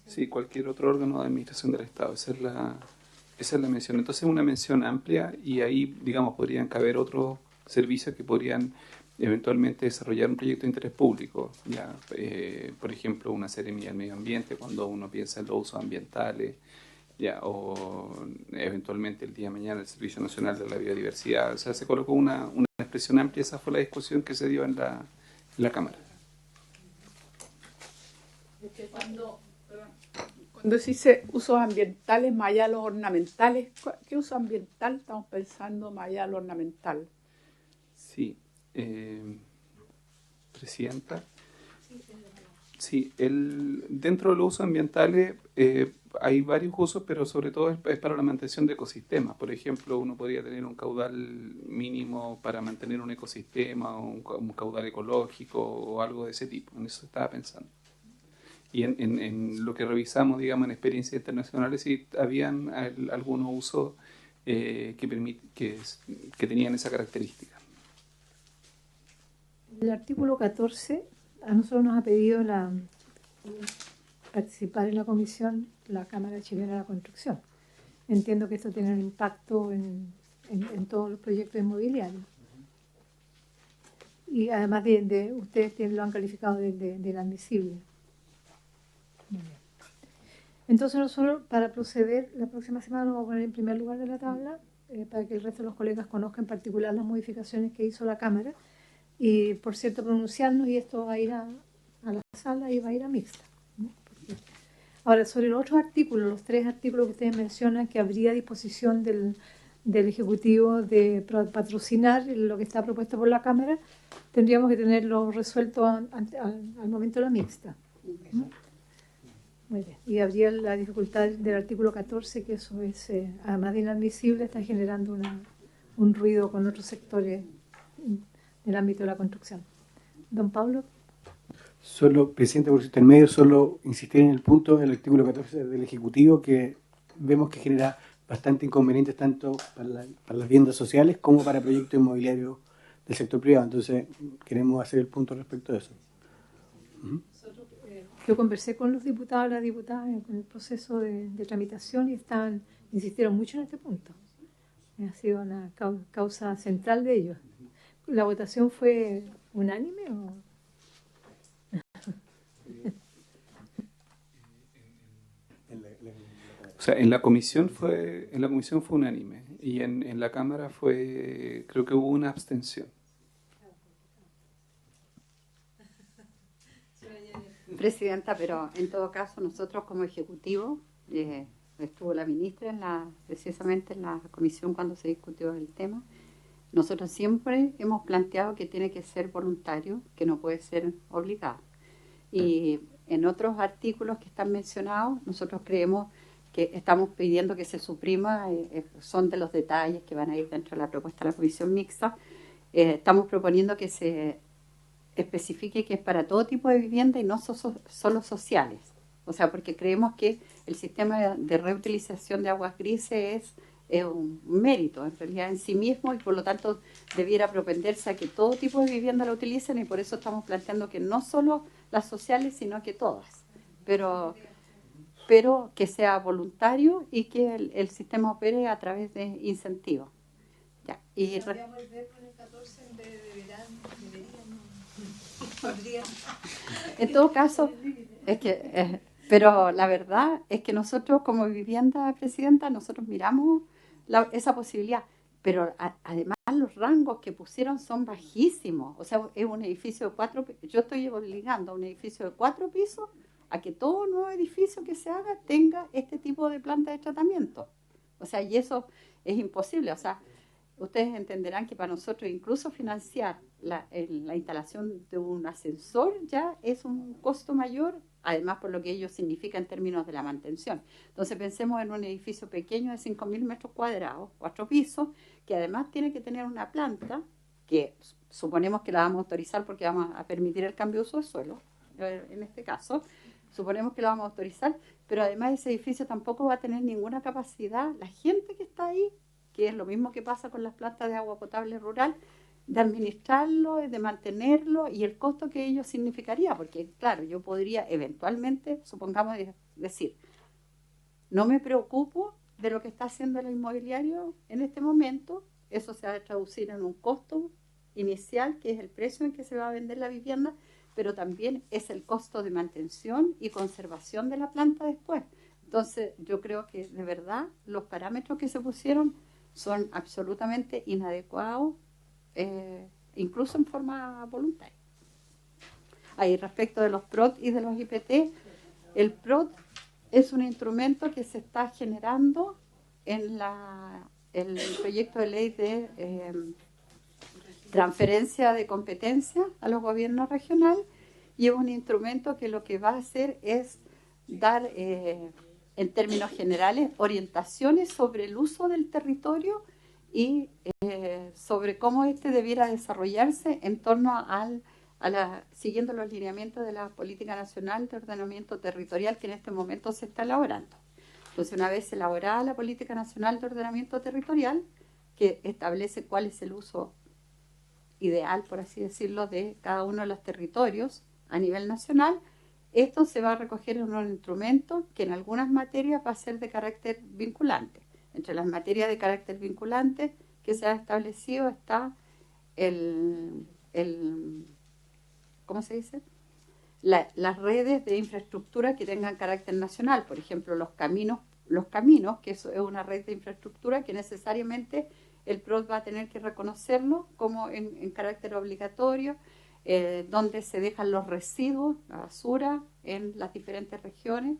Sí, cualquier otro órgano de administración del Estado, esa es la mención. Entonces es una mención amplia y ahí, digamos, podrían caber otros servicios que podrían eventualmente desarrollar un proyecto de interés público. Ya, por ejemplo, una seremía del medio ambiente, cuando uno piensa en los usos ambientales, ya, o eventualmente el día de mañana el Servicio Nacional de la Biodiversidad. O sea, se colocó una expresión amplia. Esa fue la discusión que se dio en la Cámara. Cuando se dice usos ambientales más allá de los ornamentales, ¿qué uso ambiental estamos pensando más allá de lo ornamental? Sí, Presidenta. Sí, dentro de los usos ambientales hay varios usos, pero sobre todo es para la mantención de ecosistemas. Por ejemplo, uno podría tener un caudal mínimo para mantener un ecosistema, o un caudal ecológico o algo de ese tipo. En eso estaba pensando. Y en lo que revisamos, digamos, en experiencias internacionales, sí habían algunos usos que tenían esa característica. El artículo 14, a nosotros nos ha pedido participar en la comisión la Cámara Chilena de la Construcción. Entiendo que esto tiene un impacto en todos los proyectos inmobiliarios. Y además ustedes lo han calificado de inadmisible. Muy bien. Entonces nosotros, para proceder, la próxima semana lo vamos a poner en primer lugar de la tabla, para que el resto de los colegas conozcan en particular las modificaciones que hizo la Cámara. Y, por cierto, pronunciarnos, y esto va a ir a la sala y va a ir a mixta, ¿no? Ahora, sobre los otros artículos, los 3 artículos que ustedes mencionan que habría disposición del Ejecutivo de patrocinar lo que está propuesto por la Cámara, tendríamos que tenerlo resuelto al momento de la mixta, ¿no? Muy bien. Y habría la dificultad del artículo 14, que eso es, además de inadmisible, está generando un ruido con otros sectores en el ámbito de la construcción. Don Pablo. Solo, presidente, por su intermedio, solo insistir en el punto del artículo 14 del Ejecutivo, que vemos que genera bastante inconvenientes tanto para las viviendas sociales como para proyectos inmobiliarios del sector privado. Entonces, queremos hacer el punto respecto de eso. Yo conversé con los diputados y las diputadas en el proceso de tramitación y insistieron mucho en este punto. Ha sido una causa central de ellos. ¿La votación fue unánime o...? O sea, en la comisión fue unánime y en la Cámara creo que hubo una abstención. Presidenta, pero en todo caso nosotros como Ejecutivo, estuvo la ministra precisamente en la comisión cuando se discutió el tema, nosotros siempre hemos planteado que tiene que ser voluntario, que no puede ser obligado. Y en otros artículos que están mencionados, nosotros creemos que estamos pidiendo que se suprima, son de los detalles que van a ir dentro de la propuesta de la comisión mixta. Estamos proponiendo que se especifique que es para todo tipo de vivienda y no solo sociales. O sea, porque creemos que el sistema de reutilización de aguas grises es un mérito en realidad en sí mismo y por lo tanto debiera propenderse a que todo tipo de vivienda la utilicen y por eso estamos planteando que no solo las sociales sino que todas, pero que sea voluntario y que el sistema opere a través de incentivos. Ya, y en todo caso es que pero la verdad es que nosotros como vivienda, presidenta, nosotros miramos esa posibilidad, pero además los rangos que pusieron son bajísimos. O sea, es un edificio de 4 pisos. Yo estoy obligando a un edificio de 4 pisos a que todo nuevo edificio que se haga tenga este tipo de planta de tratamiento. O sea, y eso es imposible. O sea, ustedes entenderán que para nosotros incluso financiar la instalación de un ascensor ya es un costo mayor, además por lo que ello significa en términos de la mantención. Entonces pensemos en un edificio pequeño de 5.000 metros cuadrados, 4 pisos, que además tiene que tener una planta, que suponemos que la vamos a autorizar porque vamos a permitir el cambio de uso de suelo, en este caso, suponemos que la vamos a autorizar, pero además ese edificio tampoco va a tener ninguna capacidad, la gente que está ahí, que es lo mismo que pasa con las plantas de agua potable rural, de administrarlo, de mantenerlo y el costo que ello significaría, porque claro, yo podría eventualmente, supongamos, decir, no me preocupo de lo que está haciendo el inmobiliario en este momento, eso se va a traducir en un costo inicial, que es el precio en que se va a vender la vivienda, pero también es el costo de mantención y conservación de la planta después. Entonces, yo creo que de verdad los parámetros que se pusieron son absolutamente inadecuados, incluso en forma voluntaria. Ahí, respecto de los PROT y de los IPT, el PROT es un instrumento que se está generando en el proyecto de ley de transferencia de competencia a los gobiernos regionales y es un instrumento que lo que va a hacer es dar, en términos generales, orientaciones sobre el uso del territorio y sobre cómo éste debiera desarrollarse en torno siguiendo los lineamientos de la Política Nacional de Ordenamiento Territorial que en este momento se está elaborando. Entonces, una vez elaborada la Política Nacional de Ordenamiento Territorial, que establece cuál es el uso ideal, por así decirlo, de cada uno de los territorios a nivel nacional, esto se va a recoger en un instrumento que en algunas materias va a ser de carácter vinculante. Entre las materias de carácter vinculante que se ha establecido está ¿cómo se dice? Las redes de infraestructura que tengan carácter nacional, por ejemplo, los caminos, que eso es una red de infraestructura que necesariamente el PROD va a tener que reconocerlo como en carácter obligatorio, donde se dejan los residuos, la basura, en las diferentes regiones.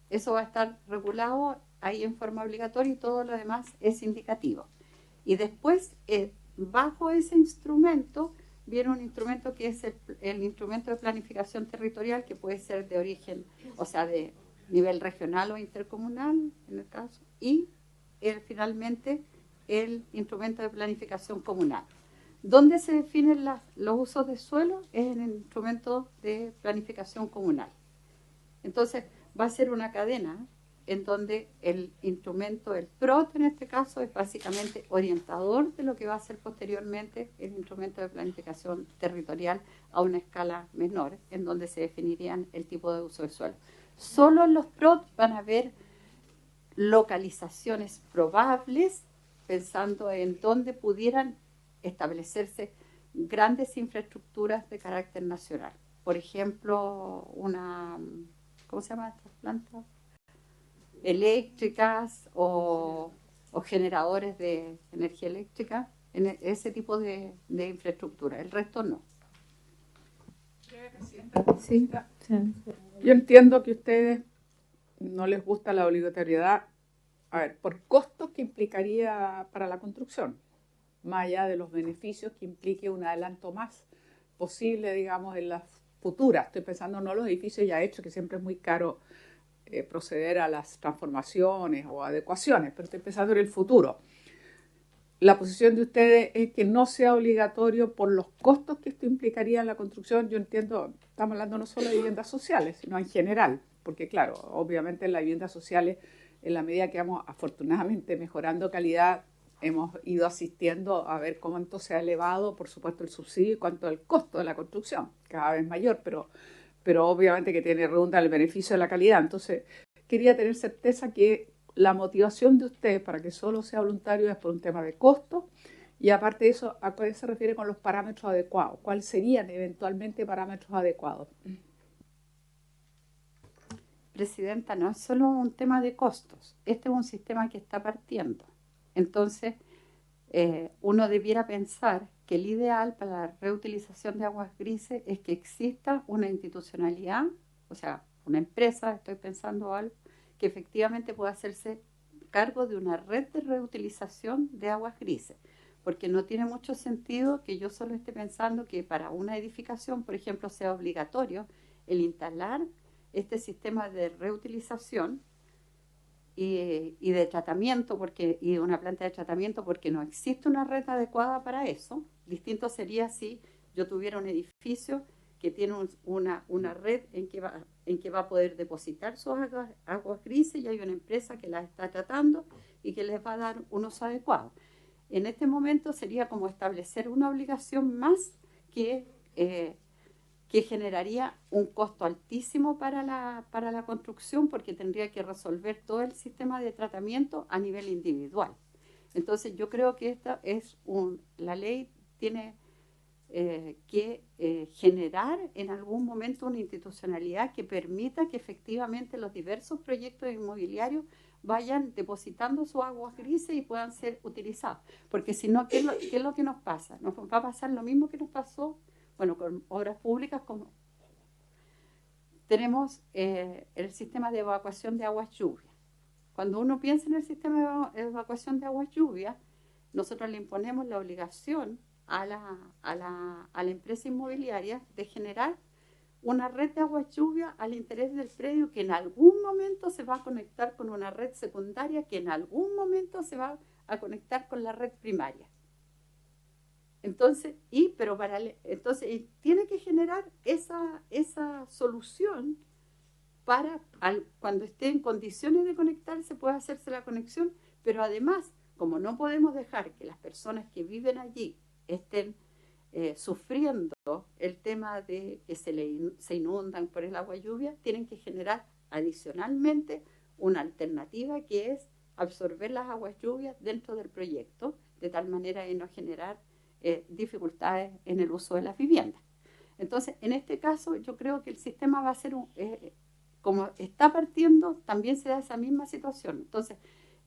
Eso va a estar regulado ahí en forma obligatoria y todo lo demás es indicativo. Y después, bajo ese instrumento, viene un instrumento que es el instrumento de planificación territorial, que puede ser de origen, o sea, de nivel regional o intercomunal, en el caso, y finalmente el instrumento de planificación comunal. ¿Dónde se definen los usos de suelo? Es en el instrumento de planificación comunal. Entonces, va a ser una cadena en donde el instrumento, el PROT en este caso, es básicamente orientador de lo que va a ser posteriormente el instrumento de planificación territorial a una escala menor, en donde se definirían el tipo de uso del suelo. Solo en los PROT van a haber localizaciones probables, pensando en dónde pudieran establecerse grandes infraestructuras de carácter nacional. Por ejemplo, ¿cómo se llama esta planta? Eléctricas o generadores de energía eléctrica, en ese tipo de infraestructura. El resto no. Sí. Yo entiendo que a ustedes no les gusta la obligatoriedad, a ver, por costos que implicaría para la construcción, más allá de los beneficios que implique un adelanto más posible, digamos, en las futuras. Estoy pensando no los edificios ya hechos, que siempre es muy caro proceder a las transformaciones o adecuaciones, pero estoy pensando en el futuro. La posición de ustedes es que no sea obligatorio por los costos que esto implicaría en la construcción. Yo entiendo, estamos hablando no solo de viviendas sociales, sino en general, porque claro, obviamente en las viviendas sociales, en la medida que vamos afortunadamente mejorando calidad, hemos ido asistiendo a ver cómo entonces se ha elevado, por supuesto, el subsidio y cuánto el costo de la construcción, cada vez mayor, pero obviamente que tiene redunda el beneficio de la calidad. Entonces, quería tener certeza que la motivación de usted para que solo sea voluntario es por un tema de costo, y aparte de eso, ¿a qué se refiere con los parámetros adecuados? ¿Cuáles serían eventualmente parámetros adecuados? Presidenta, no es solo un tema de costos. Este es un sistema que está partiendo. Entonces, uno debiera pensar que el ideal para la reutilización de aguas grises es que exista una institucionalidad, o sea, una empresa, estoy pensando algo, que efectivamente pueda hacerse cargo de una red de reutilización de aguas grises, porque no tiene mucho sentido que yo solo esté pensando que para una edificación, por ejemplo, sea obligatorio el instalar este sistema de reutilización y de tratamiento, y una planta de tratamiento, porque no existe una red adecuada para eso. Distinto sería si yo tuviera un edificio que tiene una red en que va a poder depositar sus aguas grises, y hay una empresa que las está tratando y que les va a dar un uso adecuado. En este momento sería como establecer una obligación más que generaría un costo altísimo para la construcción, porque tendría que resolver todo el sistema de tratamiento a nivel individual. Entonces yo creo que esta es la ley tiene que generar en algún momento una institucionalidad que permita que efectivamente los diversos proyectos inmobiliarios vayan depositando sus aguas grises y puedan ser utilizados. Porque si no, ¿qué es lo que nos pasa? Nos va a pasar lo mismo que nos pasó, bueno, con obras públicas, como tenemos el sistema de evacuación de aguas lluvias. Cuando uno piensa en el sistema de evacuación de aguas lluvias, nosotros le imponemos la obligación a la empresa inmobiliaria de generar una red de agua lluvia al interés del predio que en algún momento se va a conectar con una red secundaria que en algún momento se va a conectar con la red primaria. Entonces, tiene que generar esa solución para cuando esté en condiciones de conectarse pueda hacerse la conexión, pero además, como no podemos dejar que las personas que viven allí estén sufriendo el tema de que se inundan por el agua lluvia, tienen que generar adicionalmente una alternativa que es absorber las aguas lluvias dentro del proyecto, de tal manera de no generar dificultades en el uso de las viviendas. Entonces, en este caso, yo creo que el sistema va a ser, como está partiendo, también se da esa misma situación. Entonces,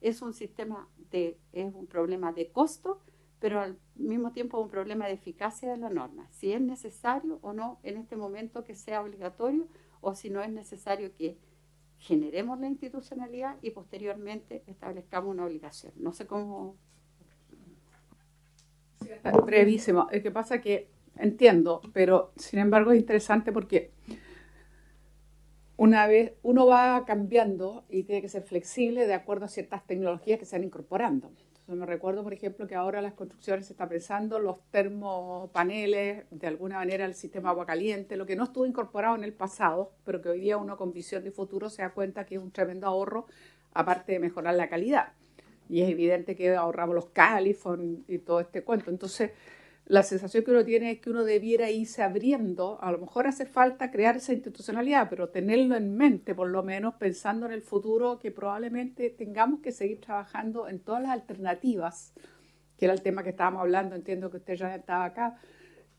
es un problema de costo, pero al mismo tiempo un problema de eficacia de la norma. Si es necesario o no en este momento que sea obligatorio, o si no es necesario que generemos la institucionalidad y posteriormente establezcamos una obligación. No sé cómo... Brevísimo. El que pasa que entiendo, pero sin embargo es interesante porque una vez uno va cambiando y tiene que ser flexible de acuerdo a ciertas tecnologías que se van incorporando. Entonces me recuerdo, por ejemplo, que ahora las construcciones se está pensando los termopaneles, de alguna manera el sistema agua caliente, lo que no estuvo incorporado en el pasado, pero que hoy día uno con visión de futuro se da cuenta que es un tremendo ahorro, aparte de mejorar la calidad. Y es evidente que ahorramos los califón y todo este cuento. Entonces, la sensación que uno tiene es que uno debiera irse abriendo. A lo mejor hace falta crear esa institucionalidad, pero tenerlo en mente, por lo menos pensando en el futuro, que probablemente tengamos que seguir trabajando en todas las alternativas, que era el tema que estábamos hablando, entiendo que usted ya estaba acá,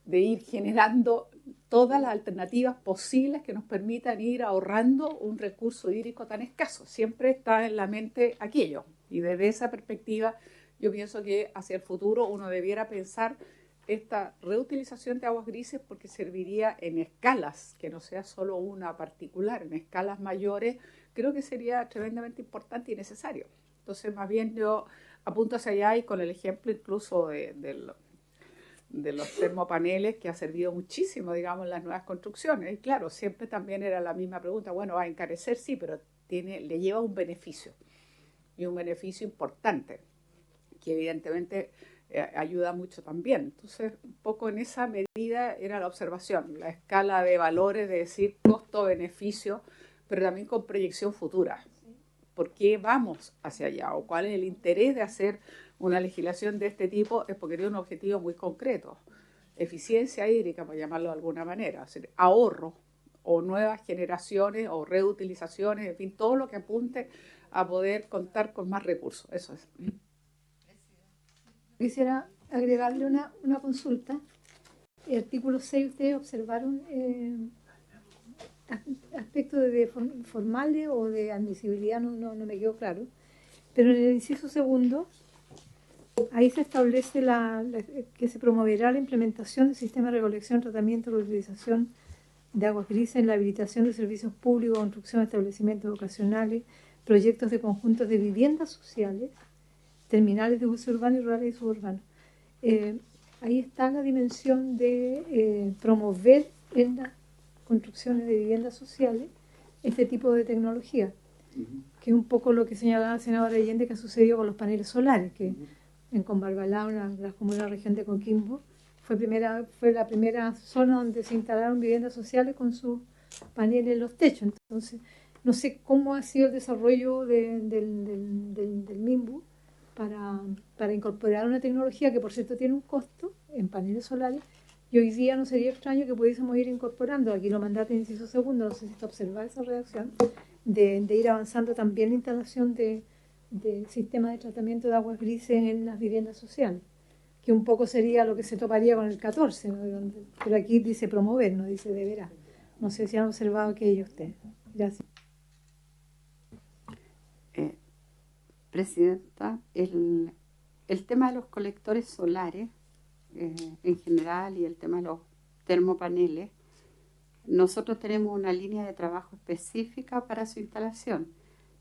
de ir generando todas las alternativas posibles que nos permitan ir ahorrando un recurso hídrico tan escaso. Siempre está en la mente aquello. Y desde esa perspectiva, yo pienso que hacia el futuro uno debiera pensar esta reutilización de aguas grises porque serviría en escalas, que no sea solo una particular, en escalas mayores, creo que sería tremendamente importante y necesario. Entonces, más bien yo apunto hacia allá y con el ejemplo incluso de los termopaneles que ha servido muchísimo, digamos, en las nuevas construcciones. Y claro, siempre también era la misma pregunta, bueno, va a encarecer, sí, pero le lleva un beneficio. Y un beneficio importante, que evidentemente ayuda mucho también. Entonces, un poco en esa medida era la observación, la escala de valores, de decir costo-beneficio, pero también con proyección futura. ¿Por qué vamos hacia allá? ¿O cuál es el interés de hacer una legislación de este tipo? Es porque tiene un objetivo muy concreto. Eficiencia hídrica, por llamarlo de alguna manera. Es decir, ahorro, o nuevas generaciones, o reutilizaciones, en fin, todo lo que apunte a poder contar con más recursos. Eso es. Quisiera agregarle una consulta. El artículo 6, ustedes observaron aspectos formales o de admisibilidad, no me quedó claro. Pero en el inciso segundo, ahí se establece que se promoverá la implementación del sistema de recolección, tratamiento y reutilización de aguas grises en la habilitación de servicios públicos, construcción de establecimientos vocacionales, proyectos de conjuntos de viviendas sociales, terminales de uso urbano y rurales y suburbanos. Ahí está la dimensión de promover en las construcciones de viviendas sociales este tipo de tecnología, que es un poco lo que señalaba la senadora Allende que ha sucedido con los paneles solares, que en Combarbalá, una de las comunas de la región de Coquimbo, fue la primera zona donde se instalaron viviendas sociales con sus paneles en los techos. Entonces, no sé cómo ha sido el desarrollo del MIMBU para incorporar una tecnología que, por cierto, tiene un costo en paneles solares, y hoy día no sería extraño que pudiésemos ir incorporando, aquí lo mandaste en inciso segundo, no sé si está observada esa redacción, de ir avanzando también la instalación de sistemas de tratamiento de aguas grises en las viviendas sociales, que un poco sería lo que se toparía con el 14, ¿no? Pero aquí dice promover, no dice deberá. No sé si han observado aquello ustedes. Gracias. Presidenta, el tema de los colectores solares en general y el tema de los termopaneles, nosotros tenemos una línea de trabajo específica para su instalación.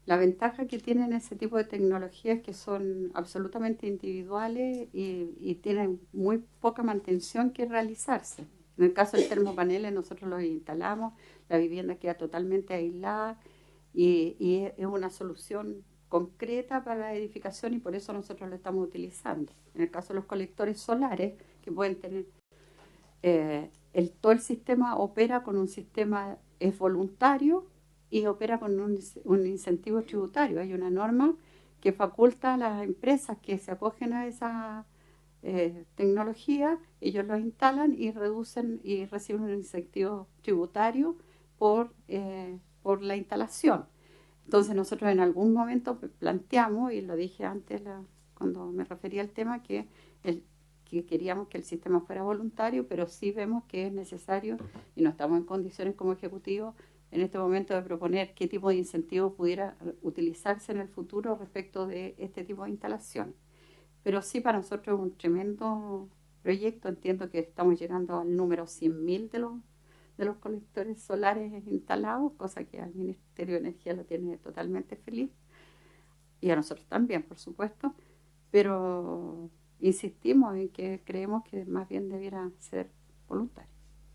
La ventaja que tienen ese tipo de tecnologías es que son absolutamente individuales y tienen muy poca mantención que realizarse. En el caso del termopaneles, nosotros los instalamos, la vivienda queda totalmente aislada y es una solución concreta para la edificación y por eso nosotros lo estamos utilizando. En el caso de los colectores solares, que pueden tener, todo el sistema opera con un sistema, es voluntario y opera con un incentivo tributario. Hay una norma que faculta a las empresas que se acogen a esa tecnología, ellos lo instalan y reducen y reciben un incentivo tributario por la instalación. Entonces nosotros en algún momento planteamos, y lo dije antes cuando me refería al tema, que queríamos que el sistema fuera voluntario, pero sí vemos que es necesario y no estamos en condiciones como ejecutivo en este momento de proponer qué tipo de incentivo pudiera utilizarse en el futuro respecto de este tipo de instalaciones. Pero sí, para nosotros es un tremendo proyecto. Entiendo que estamos llegando al número 100.000 de los colectores solares instalados, cosa que al Ministerio de Energía lo tiene totalmente feliz, y a nosotros también, por supuesto, pero insistimos en que creemos que más bien debiera ser voluntario.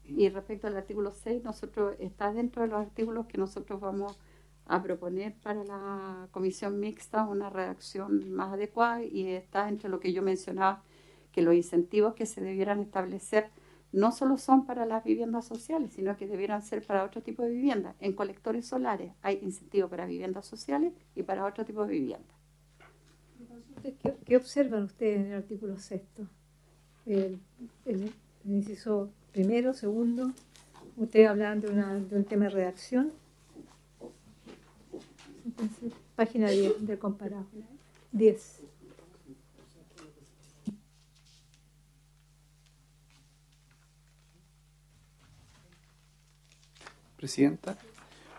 Y respecto al artículo 6, nosotros está dentro de los artículos que nosotros vamos a proponer para la comisión mixta una redacción más adecuada, y está entre lo que yo mencionaba, que los incentivos que se debieran establecer no solo son para las viviendas sociales, sino que debieran ser para otro tipo de viviendas. En colectores solares hay incentivos para viviendas sociales y para otro tipo de viviendas. ¿Qué observan ustedes en el artículo 6? El inciso primero, segundo, ustedes hablaban de un tema de redacción. Entonces, página 10 del comparado. 10. Presidenta.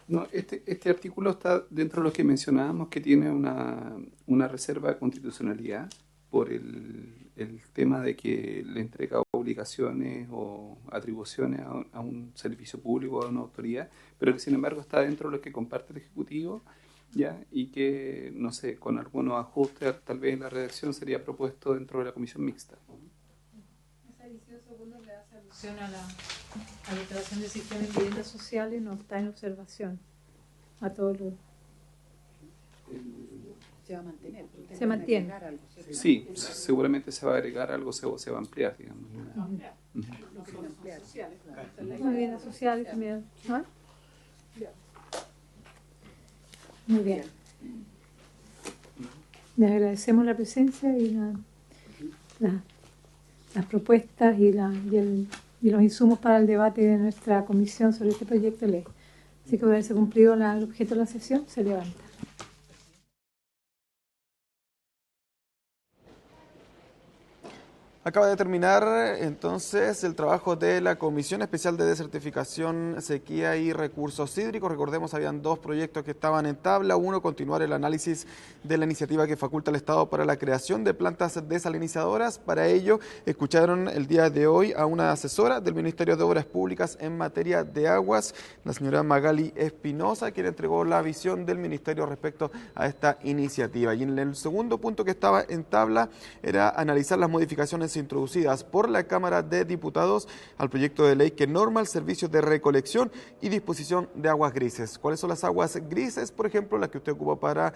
No, este artículo está dentro de los que mencionábamos, que tiene una reserva de constitucionalidad por el tema de que le entrega obligaciones o atribuciones a un servicio público o a una autoridad, pero que sin embargo está dentro de los que comparte el Ejecutivo, ¿ya? Y que, no sé, con algunos ajustes, tal vez en la redacción sería propuesto dentro de la comisión mixta. Esa edición segundo le hace alusión a la instalación de sistemas de viviendas sociales, no está en observación a todos los... Se va a mantener. Se mantiene. Algo, sí, seguramente se va a agregar algo, se va a ampliar, digamos. Viviendas sociales también. ¿Ah? Muy bien. Les agradecemos la presencia y las propuestas y los insumos para el debate de nuestra comisión sobre este proyecto de ley. Así que, por haberse cumplido el objeto de la sesión, se levanta. Acaba de terminar entonces el trabajo de la Comisión Especial de Desertificación, Sequía y Recursos Hídricos. Recordemos, habían dos proyectos que estaban en tabla. Uno, continuar el análisis de la iniciativa que faculta al Estado para la creación de plantas desalinizadoras. Para ello, escucharon el día de hoy a una asesora del Ministerio de Obras Públicas en materia de aguas, la señora Magali Espinosa, quien entregó la visión del Ministerio respecto a esta iniciativa. Y en el segundo punto que estaba en tabla era analizar las modificaciones introducidas por la Cámara de Diputados al proyecto de ley que norma el servicio de recolección y disposición de aguas grises. ¿Cuáles son las aguas grises? Por ejemplo, las que usted ocupa para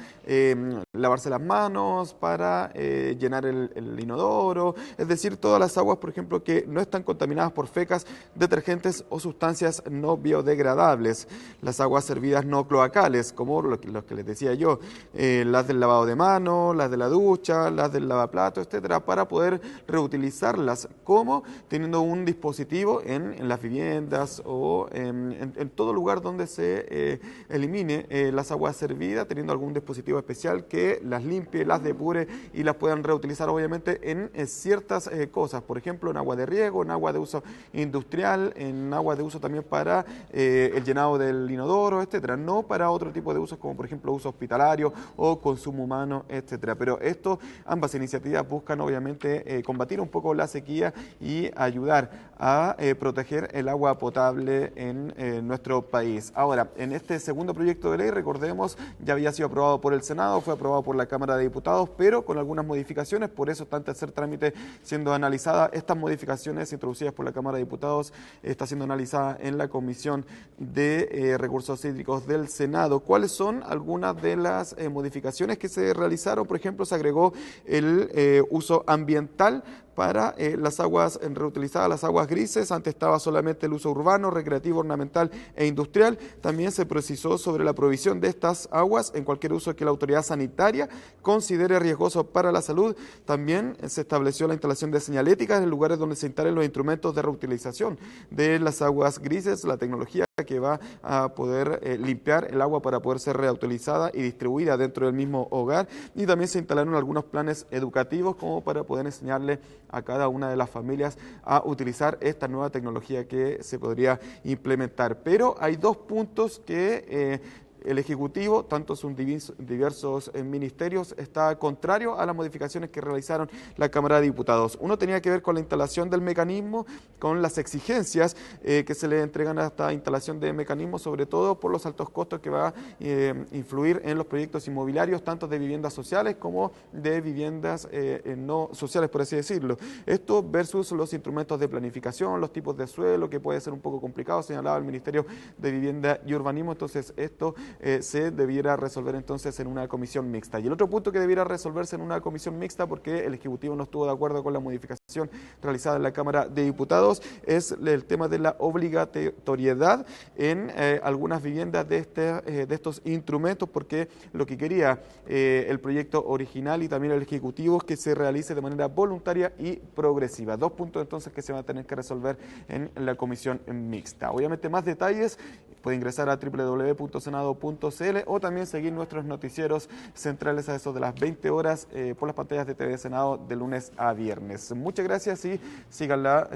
lavarse las manos, para llenar el inodoro, es decir, todas las aguas, por ejemplo, que no están contaminadas por fecas, detergentes o sustancias no biodegradables. Las aguas servidas no cloacales, como lo que les decía yo, las del lavado de manos, las de la ducha, las del lavaplato, etcétera, para poder reutilizarlas, como teniendo un dispositivo en las viviendas o en todo lugar donde se elimine las aguas servidas, teniendo algún dispositivo especial que las limpie, las depure y las puedan reutilizar obviamente en ciertas cosas, por ejemplo en agua de riego, en agua de uso industrial, en agua de uso también para el llenado del inodoro, etcétera, no para otro tipo de usos como por ejemplo uso hospitalario o consumo humano, etcétera. Pero ambas iniciativas buscan obviamente combatir un poco la sequía y ayudar a proteger el agua potable en nuestro país. Ahora, en este segundo proyecto de ley, recordemos, ya había sido aprobado por el Senado, fue aprobado por la Cámara de Diputados, pero con algunas modificaciones, por eso está en tercer trámite siendo analizada. Estas modificaciones introducidas por la Cámara de Diputados está siendo analizada en la Comisión de Recursos Hídricos del Senado. ¿Cuáles son algunas de las modificaciones que se realizaron? Por ejemplo, se agregó el uso ambiental para las aguas reutilizadas, las aguas grises. Antes estaba solamente el uso urbano, recreativo, ornamental e industrial. También se precisó sobre la provisión de estas aguas en cualquier uso que la autoridad sanitaria considere riesgoso para la salud. También se estableció la instalación de señaléticas en lugares donde se instalen los instrumentos de reutilización de las aguas grises, la tecnología que va a poder limpiar el agua para poder ser reutilizada y distribuida dentro del mismo hogar. Y también se instalaron algunos planes educativos como para poder enseñarle a cada una de las familias a utilizar esta nueva tecnología que se podría implementar. Pero hay dos puntos que el Ejecutivo, tanto sus diversos ministerios, está contrario a las modificaciones que realizaron la Cámara de Diputados. Uno tenía que ver con la instalación del mecanismo, con las exigencias que se le entregan a esta instalación de mecanismos, sobre todo por los altos costos que va a influir en los proyectos inmobiliarios, tanto de viviendas sociales como de viviendas no sociales, por así decirlo. Esto versus los instrumentos de planificación, los tipos de suelo, que puede ser un poco complicado, señalaba el Ministerio de Vivienda y Urbanismo. Entonces, esto se debiera resolver entonces en una comisión mixta. Y el otro punto que debiera resolverse en una comisión mixta, porque el Ejecutivo no estuvo de acuerdo con la modificación realizada en la Cámara de Diputados, es el tema de la obligatoriedad en algunas viviendas de estos instrumentos, porque lo que quería el proyecto original y también el Ejecutivo es que se realice de manera voluntaria y progresiva. Dos puntos entonces que se van a tener que resolver en la comisión mixta. Obviamente más detalles puede ingresar a www.senado.cl o también seguir nuestros noticieros centrales a eso de las 20 horas por las pantallas de TV Senado de lunes a viernes. Muchas gracias y síganla